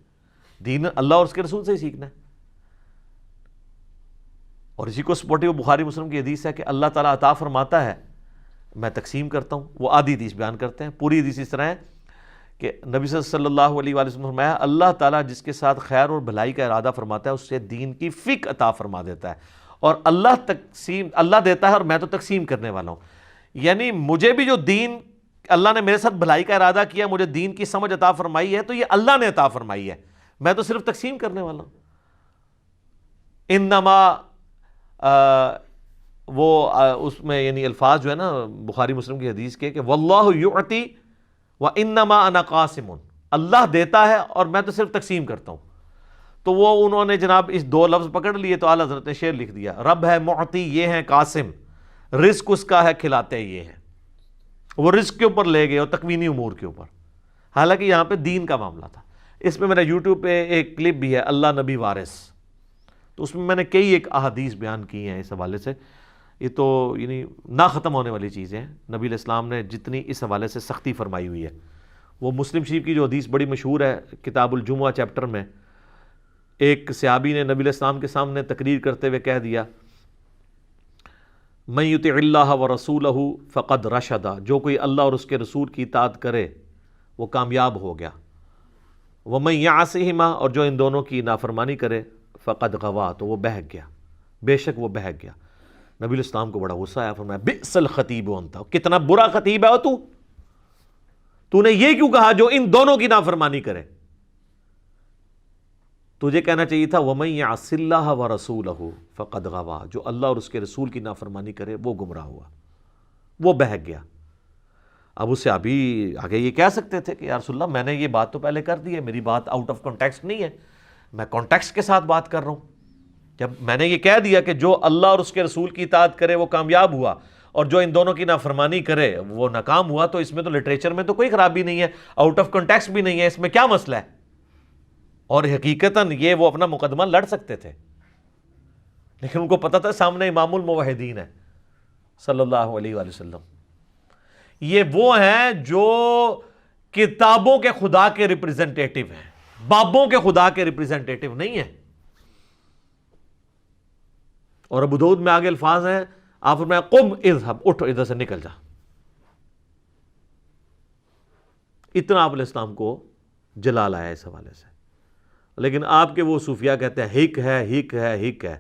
دین اللہ اور اس کے رسول سے ہی سیکھنا ہے۔ اور اسی کو سپورٹیو بخاری مسلم کی حدیث ہے کہ اللہ تعالیٰ عطا فرماتا ہے، میں تقسیم کرتا ہوں۔ وہ آدھی حدیث بیان کرتے ہیں، پوری حدیث اس طرح ہے کہ نبی صلی اللہ علیہ وآلہ وسلم نے فرمایا اللہ تعالیٰ جس کے ساتھ خیر اور بھلائی کا ارادہ فرماتا ہے اس سے دین کی فقہ عطا فرما دیتا ہے، اور اللہ دیتا ہے اور میں تو تقسیم کرنے والا ہوں۔ یعنی مجھے بھی جو دین اللہ نے میرے ساتھ بھلائی کا ارادہ کیا، مجھے دین کی سمجھ عطا فرمائی ہے، تو یہ اللہ نے عطا فرمائی ہے، میں تو صرف تقسیم کرنے والا ہوں۔ انما اس میں یعنی الفاظ جو ہے نا بخاری مسلم کی حدیث کے کہ واللہ یعطی وانما انا قاسم، اللہ دیتا ہے اور میں تو صرف تقسیم کرتا ہوں۔ تو وہ انہوں نے جناب اس دو لفظ پکڑ لیے تو اعلیٰ حضرت نے شعر لکھ دیا، رب ہے معطی یہ ہے قاسم، رزق اس کا ہے کھلاتے یہ ہے۔ وہ رزق کے اوپر لے گئے اور تکوینی امور کے اوپر، حالانکہ یہاں پہ دین کا معاملہ تھا۔ اس میں میرا یوٹیوب پہ ایک کلپ بھی ہے اللہ نبی وارث، تو اس میں میں نے کئی ایک احادیث بیان کی ہیں اس حوالے سے۔ یہ تو یعنی نہ ختم ہونے والی چیزیں ہیں، نبی علیہ السلام نے جتنی اس حوالے سے سختی فرمائی ہوئی ہے۔ وہ مسلم شریف کی جو حدیث بڑی مشہور ہے کتاب الجمعہ چیپٹر میں، ایک صحابی نے نبی علیہ السلام کے سامنے تقریر کرتے ہوئے کہہ دیا من یطع اللہ ورسولہ فقد رشد، جو کوئی اللہ اور اس کے رسول کی اطاعت کرے وہ کامیاب ہو گیا، ومن یعصہما، اور جو ان دونوں کی نافرمانی کرے فقد غوا، تو وہ بہک گیا، بے شک وہ بہک گیا۔ نبی علیہ السلام کو بڑا غصہ آیا، فرمایا بئس الخطیب انت، کتنا برا خطیب ہے تو نے یہ کیوں کہا جو ان دونوں کی نافرمانی کرے؟ تجھے کہنا چاہیے تھا وَمَن يَعْصِ اللَّهَ وَرَسُولَهُ فَقَدْ غَوَىٰ، جو اللہ اور اس کے رسول کی نافرمانی کرے وہ گمراہ ہوا، وہ بہک گیا۔ اب اسے ابھی آگے یہ کہہ سکتے تھے کہ یا رسول اللہ میں نے یہ بات تو پہلے کر دی ہے، میری بات آؤٹ آف کانٹیکسٹ نہیں ہے، میں کانٹیکسٹ کے ساتھ بات کر رہا ہوں. جب میں نے یہ کہہ دیا کہ جو اللہ اور اس کے رسول کی اطاعت کرے وہ کامیاب ہوا اور جو ان دونوں کی نافرمانی کرے وہ ناکام ہوا، تو اس میں تو لٹریچر میں تو کوئی خرابی نہیں ہے، آؤٹ آف کانٹیکسٹ بھی نہیں ہے، اس میں کیا مسئلہ ہے؟ اور حقیقتاً یہ وہ اپنا مقدمہ لڑ سکتے تھے، لیکن ان کو پتا تھا سامنے امام الموحدین ہے صلی اللہ علیہ وآلہ وسلم. یہ وہ ہیں جو کتابوں کے خدا کے ریپریزنٹیٹو ہیں، بابوں کے خدا کے ریپریزنٹیٹو نہیں ہیں. اور ابو داؤد میں آگے الفاظ ہیں، آپ فرمایا قم اذهب، اٹھو ادھر سے نکل جا. اتنا آپ علیہ السلام کو جلال آیا اس حوالے سے. لیکن آپ کے وہ صوفیاء کہتے ہیں ہک ہے ہک ہے ہک ہے،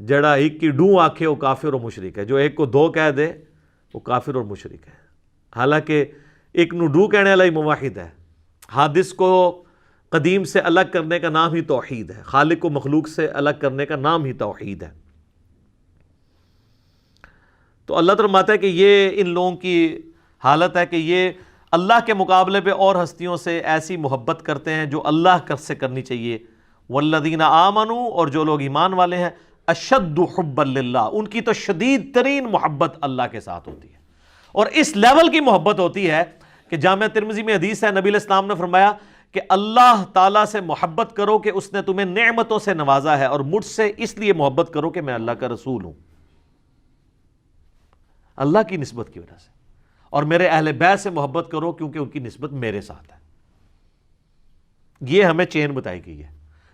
جڑا ہک کی ڈوں آکھے وہ کافر و مشرک ہے، جو ایک کو دو کہہ دے وہ کافر اور مشرک ہے. حالانکہ ایک نو ڈو کہنے والا ہی موحد ہے. حادث کو قدیم سے الگ کرنے کا نام ہی توحید ہے، خالق کو مخلوق سے الگ کرنے کا نام ہی توحید ہے. تو اللہ تعالیٰ فرماتا ہے کہ یہ ان لوگوں کی حالت ہے کہ یہ اللہ کے مقابلے پہ اور ہستیوں سے ایسی محبت کرتے ہیں جو اللہ سے کرنی چاہیے. والذین آمنوا، اور جو لوگ ایمان والے ہیں، اشد حبا للہ، ان کی تو شدید ترین محبت اللہ کے ساتھ ہوتی ہے. اور اس لیول کی محبت ہوتی ہے کہ جامعہ ترمذی میں حدیث ہے، نبی علیہ السلام نے فرمایا کہ اللہ تعالیٰ سے محبت کرو کہ اس نے تمہیں نعمتوں سے نوازا ہے، اور مجھ سے اس لیے محبت کرو کہ میں اللہ کا رسول ہوں، اللہ کی نسبت کی وجہ سے. اور میرے اہل بیت سے محبت کرو کیونکہ ان کی نسبت میرے ساتھ ہے. یہ ہمیں چین بتائی گئی ہے.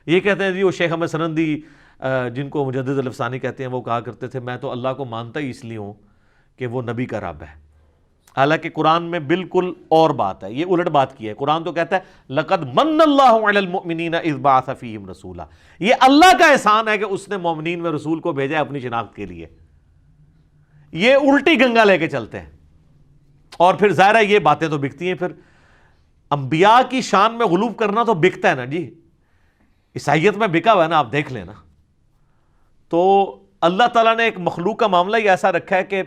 یہ کہتے ہیں جی وہ شیخ احمد سرندی جن کو مجدد الافسانی کہتے ہیں، وہ کہا کرتے تھے میں تو اللہ کو مانتا ہی اس لیے ہوں کہ وہ نبی کا رب ہے. حالانکہ قرآن میں بالکل اور بات ہے، یہ الٹ بات کی ہے. قرآن تو کہتا ہے لَقَدْ مَنَّ اللَّهُ عَلَى الْمُؤْمِنِينَ إِذْ بَعَثَ فِيهِمْ رَسُولًا، یہ اللہ کا احسان ہے کہ اس نے مومنین میں رسول کو بھیجا ہے اپنی شناخت کے لیے. یہ الٹی گنگا لے کے چلتے ہیں. اور پھر ظاہر ہے یہ باتیں تو بکتی ہیں. پھر انبیاء کی شان میں غلوب کرنا تو بکتا ہے نا جی، عیسائیت میں بکا ہوا ہے نا، آپ دیکھ لینا. تو اللہ تعالیٰ نے ایک مخلوق کا معاملہ ہی ایسا رکھا ہے کہ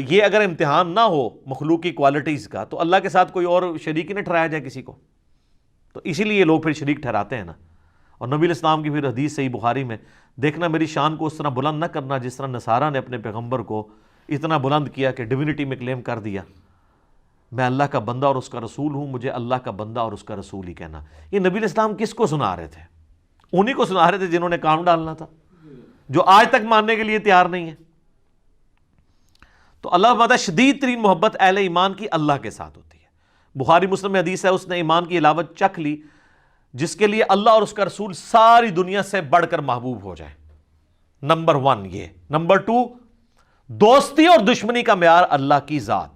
یہ اگر امتحان نہ ہو مخلوق کی کوالٹیز کا تو اللہ کے ساتھ کوئی اور شریک ہی نہ ٹھہرایا جائے کسی کو. تو اسی لیے لوگ پھر شریک ٹھہراتے ہیں نا. اور نبی علیہ السلام کی پھر حدیث صحیح بخاری میں دیکھنا، میری شان کو اس طرح بلند نہ کرنا جس طرح نصارہ نے اپنے پیغمبر کو اتنا بلند کیا کہ ڈیوینٹی میں کلیم کر دیا، میں اللہ کا بندہ اور اس کا رسول ہوں، مجھے اللہ کا بندہ اور اس کا رسول ہی کہنا. یہ نبی علیہ السلام کس کو سنا رہے تھے؟ انہی کو سنا رہے تھے جنہوں نے کام ڈالنا تھا، جو آج تک ماننے کے لیے تیار نہیں ہے. تو اللہ تعالیٰ شدید ترین محبت اہل ایمان کی اللہ کے ساتھ ہوتی ہے. بخاری مسلم میں حدیث ہے، اس نے ایمان کی علاوت چکھ لی جس کے لیے اللہ اور اس کا رسول ساری دنیا سے بڑھ کر محبوب ہو جائے. نمبر 1 یہ. نمبر 2 دوستی اور دشمنی کا معیار اللہ کی ذات.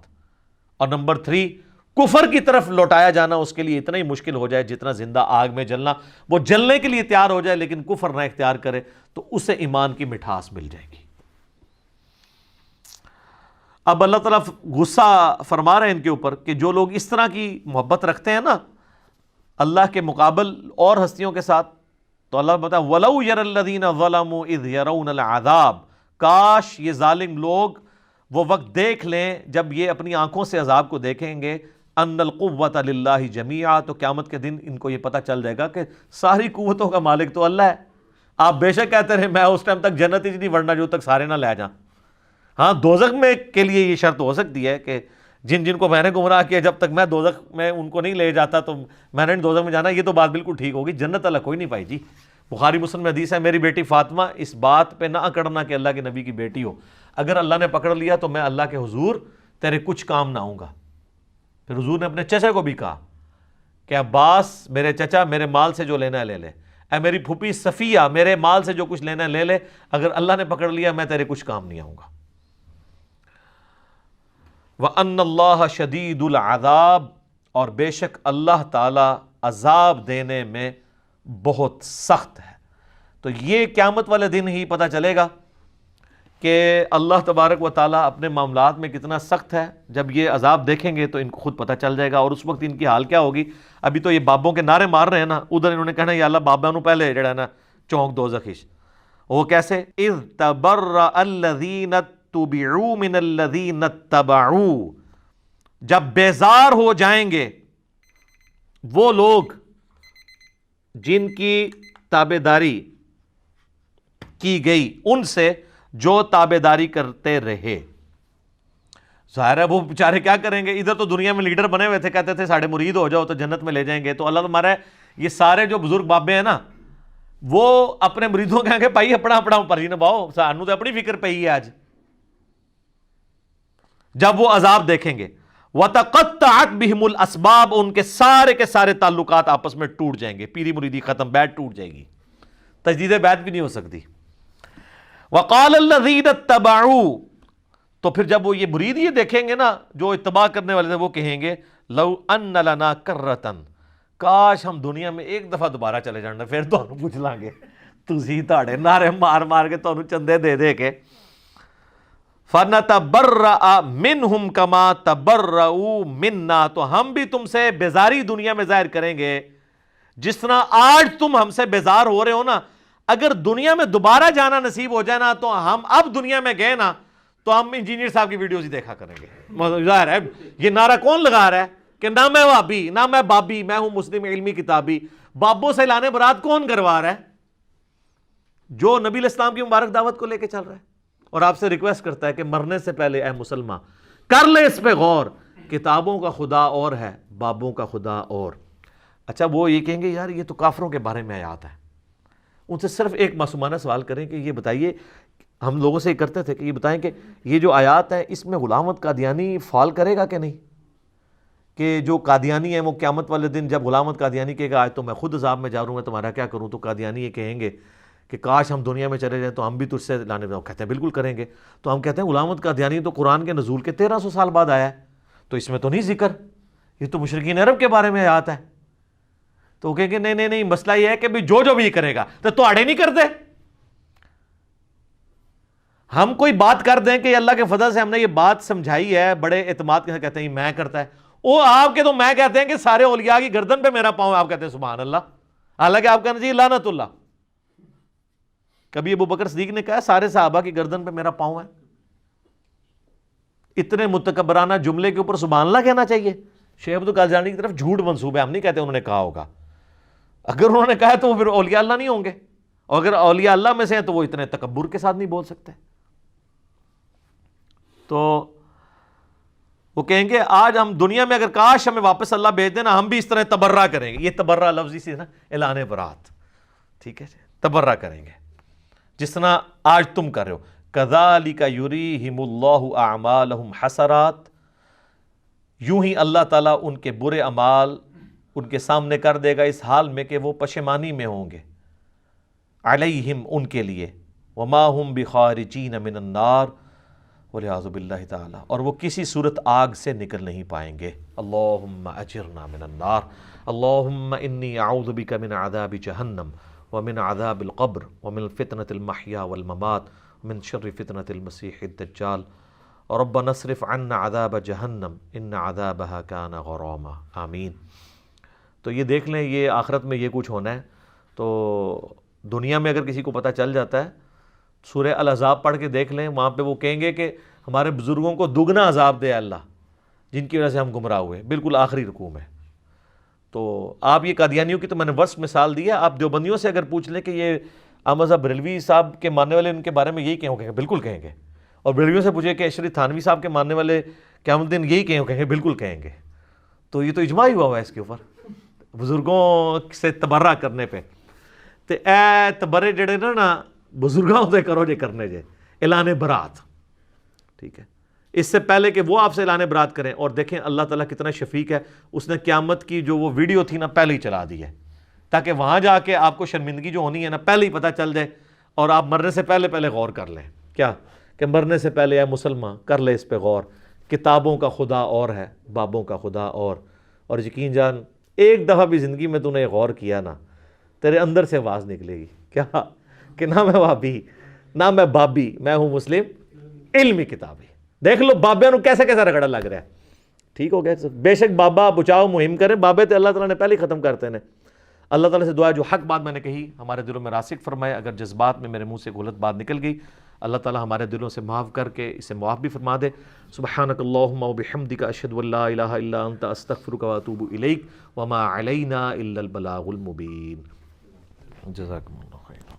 اور نمبر 3 کفر کی طرف لوٹایا جانا اس کے لیے اتنا ہی مشکل ہو جائے جتنا زندہ آگ میں جلنا. وہ جلنے کے لیے تیار ہو جائے لیکن کفر نہ اختیار کرے تو اسے ایمان کی مٹھاس مل جائے گی. اب اللہ تعالیٰ غصہ فرما رہے ہیں ان کے اوپر کہ جو لوگ اس طرح کی محبت رکھتے ہیں نا اللہ کے مقابل اور ہستیوں کے ساتھ، تو اللہ بتا وَلَوْ يَرَى الَّذِينَ ظَلَمُوا إِذْ يَرَوْنَ الْعَذَابَ، کاش یہ ظالم لوگ وہ وقت دیکھ لیں جب یہ اپنی آنکھوں سے عذاب کو دیکھیں گے، ان القوۃ للہ جمیعا، تو قیامت کے دن ان کو یہ پتہ چل جائے گا کہ ساری قوتوں کا مالک تو اللہ ہے. آپ بے شک کہتے رہے میں اس ٹائم تک جنت ہی نہیں ورنہ جو تک سارے نہ لے جاؤں. ہاں دوزخ میں کے لیے یہ شرط ہو سکتی ہے کہ جن جن کو میں نے گمراہ کیا جب تک میں دوزخ میں ان کو نہیں لے جاتا تو میں نے دوزخ میں جانا. یہ تو بات بالکل ٹھیک ہوگی، جنت اللہ کوئی نہیں پائی جی. بخاری مسلم میں حدیث ہے میری بیٹی فاطمہ اس بات پہ نہ اکڑنا کہ اللہ کے نبی کی بیٹی ہو، اگر اللہ نے پکڑ لیا تو میں اللہ کے حضور تیرے کچھ کام نہ آؤں گا. پھر حضور نے اپنے چچا کو بھی کہا کہ عباس میرے چچا میرے مال سے جو لینا ہے لے لے، اے میری پھوپھی صفیہ میرے مال سے جو کچھ لینا ہے لے لے، اگر اللہ نے پکڑ لیا میں تیرے کچھ کام نہیں آؤں گا. وَأَنَّ اللَّهَ شَدِيدُ الْعَذَابِ، اور بے شک اللہ تعالی عذاب دینے میں بہت سخت ہے. تو یہ قیامت والے دن ہی پتہ چلے گا کہ اللہ تبارک و تعالیٰ اپنے معاملات میں کتنا سخت ہے. جب یہ عذاب دیکھیں گے تو ان کو خود پتہ چل جائے گا، اور اس وقت ان کی حال کیا ہوگی. ابھی تو یہ بابوں کے نعرے مار رہے ہیں نا، ادھر انہوں نے کہنا یا اللہ بابا نو پہلے جڑا ہے نا چونک دوزخ. وہ کیسے؟ اذ تبرأ الذین تُبِعُوا مِنَ الَّذِينَ اتَّبَعُوا، جب بیزار ہو جائیں گے وہ لوگ جن کی تابعداری کی گئی ان سے جو تابعداری کرتے رہے. ظاہر ہے وہ بیچارے کیا کریں گے، ادھر تو دنیا میں لیڈر بنے ہوئے تھے، کہتے تھے ساڑھے مرید ہو جاؤ تو جنت میں لے جائیں گے. تو اللہ تمہارا یہ سارے جو بزرگ بابے ہیں نا وہ اپنے مریدوں کہیں گے بھائی اپنا اپنا پرچی نبھاؤ، سانو تو اپنی فکر پئی ہے آج. جب وہ عذاب دیکھیں گے وَتَقَطَّعَتْ بِهِمُ الْأَسْبَابُ، ان کے سارے تعلقات آپس میں ٹوٹ جائیں گے، پیری مریدی ختم، بیعت ٹوٹ جائے گی، تجدید بیعت بھی نہیں ہو سکتی. وَقَالَ الَّذِينَ اتَّبَعُوا، تو پھر جب وہ یہ مرید یہ دیکھیں گے نا جو اتباع کرنے والے تھے، وہ کہیں گے لَوْ أَنَّ لَنَا كَرَّةً، کاش ہم دنیا میں ایک دفعہ دوبارہ چلے جانا، پھر تو ہم پوچھ لیں گے تسی تاڑے نعرے مار مار کے تو چندے دے دے کے. فَنَتَبَرَّأَ مِنْهُمْ كَمَا تَبَرَّؤُوا مِنَّا، تو ہم بھی تم سے بیزاری دنیا میں ظاہر کریں گے جس طرح آج تم ہم سے بیزار ہو رہے ہو نا. اگر دنیا میں دوبارہ جانا نصیب ہو جائے نا تو ہم اب دنیا میں گئے نا تو ہم انجینئر صاحب کی ویڈیوز ہی دیکھا کریں گے. ظاہر ہے یہ نعرہ کون لگا رہا ہے کہ نہ میں وہابی نہ میں بابی، میں ہوں مسلم علمی کتابی. بابوں سے اعلان برات کون کروا رہا ہے؟ جو نبی علیہ السلام کی مبارک دعوت کو لے کے چل رہا ہے اور آپ سے ریکویسٹ کرتا ہے کہ مرنے سے پہلے اے مسلمان کر لے اس پہ غور، کتابوں کا خدا اور ہے، بابوں کا خدا اور. اچھا وہ یہ کہیں گے یار یہ تو کافروں کے بارے میں آیات ہے. ان سے صرف ایک معصومانہ سوال کریں کہ یہ بتائیے، ہم لوگوں سے یہ کرتے تھے کہ یہ بتائیں کہ یہ جو آیات ہیں اس میں غلام احمد قادیانی فال کرے گا کہ نہیں؟ کہ جو قادیانی ہیں وہ قیامت والے دن جب غلام احمد قادیانی کہے گا آج تو میں خود عذاب میں جا رہا ہوں، میں تمہارا کیا کروں، تو قادیانی یہ کہیں گے کہ کاش ہم دنیا میں چلے جائیں تو ہم بھی تجھ سے لانے میں. کہتے ہیں بالکل کریں گے. تو ہم کہتے ہیں غلام احمد قادیانی تو قرآن کے نزول کے 1300 سال بعد آیا ہے، تو اس میں تو نہیں ذکر، یہ تو مشرکین عرب کے بارے میں آیات ہے. تو وہ کہیں گے نہیں مسئلہ یہ ہے کہ جو بھی کرے گا تو آڑے نہیں کرتے. ہم کوئی بات کر دیں کہ اللہ کے فضل سے ہم نے یہ بات سمجھائی ہے بڑے اعتماد کے ساتھ، کہتے ہیں میں کرتا ہے وہ آپ کے، تو میں کہتے ہیں کہ سارے اولیاء کی گردن پہ میرا پاؤں ہے، آپ کہتے ہیں سبحان اللہ، حالانکہ آپ کہنا چاہیے لعنت اللہ. کبھی ابو بکر صدیق نے کہا سارے صحابہ کی گردن پہ میرا پاؤں ہے؟ اتنے متکبرانہ جملے کے اوپر سبحان اللہ کہنا چاہیے؟ شیخ عبد القادر کی طرف جھوٹ منسوب ہے، ہم نہیں کہتے انہوں نے کہا ہوگا. اگر انہوں نے کہا تو وہ پھر اولیاء اللہ نہیں ہوں گے، اور اگر اولیاء اللہ میں سے ہیں تو وہ اتنے تکبر کے ساتھ نہیں بول سکتے. تو وہ کہیں گے آج ہم دنیا میں اگر کاش ہمیں واپس اللہ بھیج دینا ہم بھی اس طرح تبرہ کریں گے. یہ تبرہ لفظی سے نا اعلان برات، ٹھیک ہے، تبرہ کریں گے جس طرح آج تم کر رہے ہو. کذالک یریہم اللہ اعمالہم حسرات، یوں ہی اللہ تعالیٰ ان کے برے اعمال ان کے سامنے کر دے گا اس حال میں کہ وہ پشیمانی میں ہوں گے. علیہم ان کے لیے، وما ہم بخارجین من النار، والعیاذ باللہ تعالی، اور وہ کسی صورت آگ سے نکل نہیں پائیں گے. اللہم اجرنا من النار، اللہم انی اعوذ بک من عذاب جہنم ومن عذاب القبر ومن فتنة المحیا والممات ومن شر فتنة المسیح الدجال ربنا اصرف عنا عذاب جہنم ان عذابها کان غراما. آمین. تو یہ دیکھ لیں یہ آخرت میں یہ کچھ ہونا ہے. تو دنیا میں اگر کسی کو پتہ چل جاتا ہے سورہ الاحزاب پڑھ کے دیکھ لیں، وہاں پہ وہ کہیں گے کہ ہمارے بزرگوں کو دگنا عذاب دے اللہ جن کی وجہ سے ہم گمراہ ہوئے. بالکل آخری رکوع میں. تو آپ یہ قادیانیوں کی تو میں نے ورس مثال دی ہے، آپ دیوبندیوں سے اگر پوچھ لیں کہ یہ احمد صاحب بریلوی صاحب کے ماننے والے ان کے بارے میں یہی کہیں گے، بالکل کہیں گے. اور بریلویوں سے پوچھے کہ اشرف تھانوی صاحب کے ماننے والے قیامت دن یہی کہیں گے، بالکل کہیں گے. تو یہ تو اجماع ہی ہوا ہے اس کے اوپر بزرگوں سے تبرہ کرنے پہ. تو اے تبرے جڑے نا بزرگوں سے کرو جے کرنے جے اعلان برات، ٹھیک ہے، اس سے پہلے کہ وہ آپ سے اعلان برات کریں. اور دیکھیں اللہ تعالیٰ کتنا شفیق ہے، اس نے قیامت کی جو وہ ویڈیو تھی نا پہلے ہی چلا دی ہے تاکہ وہاں جا کے آپ کو شرمندگی جو ہونی ہے نا پہلے ہی پتہ چل جائے اور آپ مرنے سے پہلے غور کر لیں. کیا کہ مرنے سے پہلے اے مسلمان کر لے اس پہ غور، کتابوں کا خدا اور ہے، بابوں کا خدا اور یقین جان ایک دفعہ بھی زندگی میں تو نے غور کیا نا تیرے اندر سے آواز نکلے گی کیا کہ نہ میں وہابی نہ میں بابی، میں ہوں مسلم علمی کتابی. دیکھ لو بابے نو کیسے رگڑا لگ رہا ہے. ٹھیک ہو گیا. بے شک بابا بچاؤ مہم کریں، بابے تے اللہ تعالیٰ نے پہلے ہی ختم کرتے ہیں. اللہ تعالیٰ سے دعا ہے جو حق بات میں نے کہی ہمارے دلوں میں راسخ فرمائے، اگر جذبات میں میرے منہ سے غلط بات نکل گئی اللہ تعالی ہمارے دلوں سے معاف کر کے اسے معاف بھی فرما دے. سبحانک اللہم و بحمدک اشہد ان لا الہ الا انت استغفرک و اتوب الیک وما علینا الا البلاغ المبین. جزاکم اللہ خیر.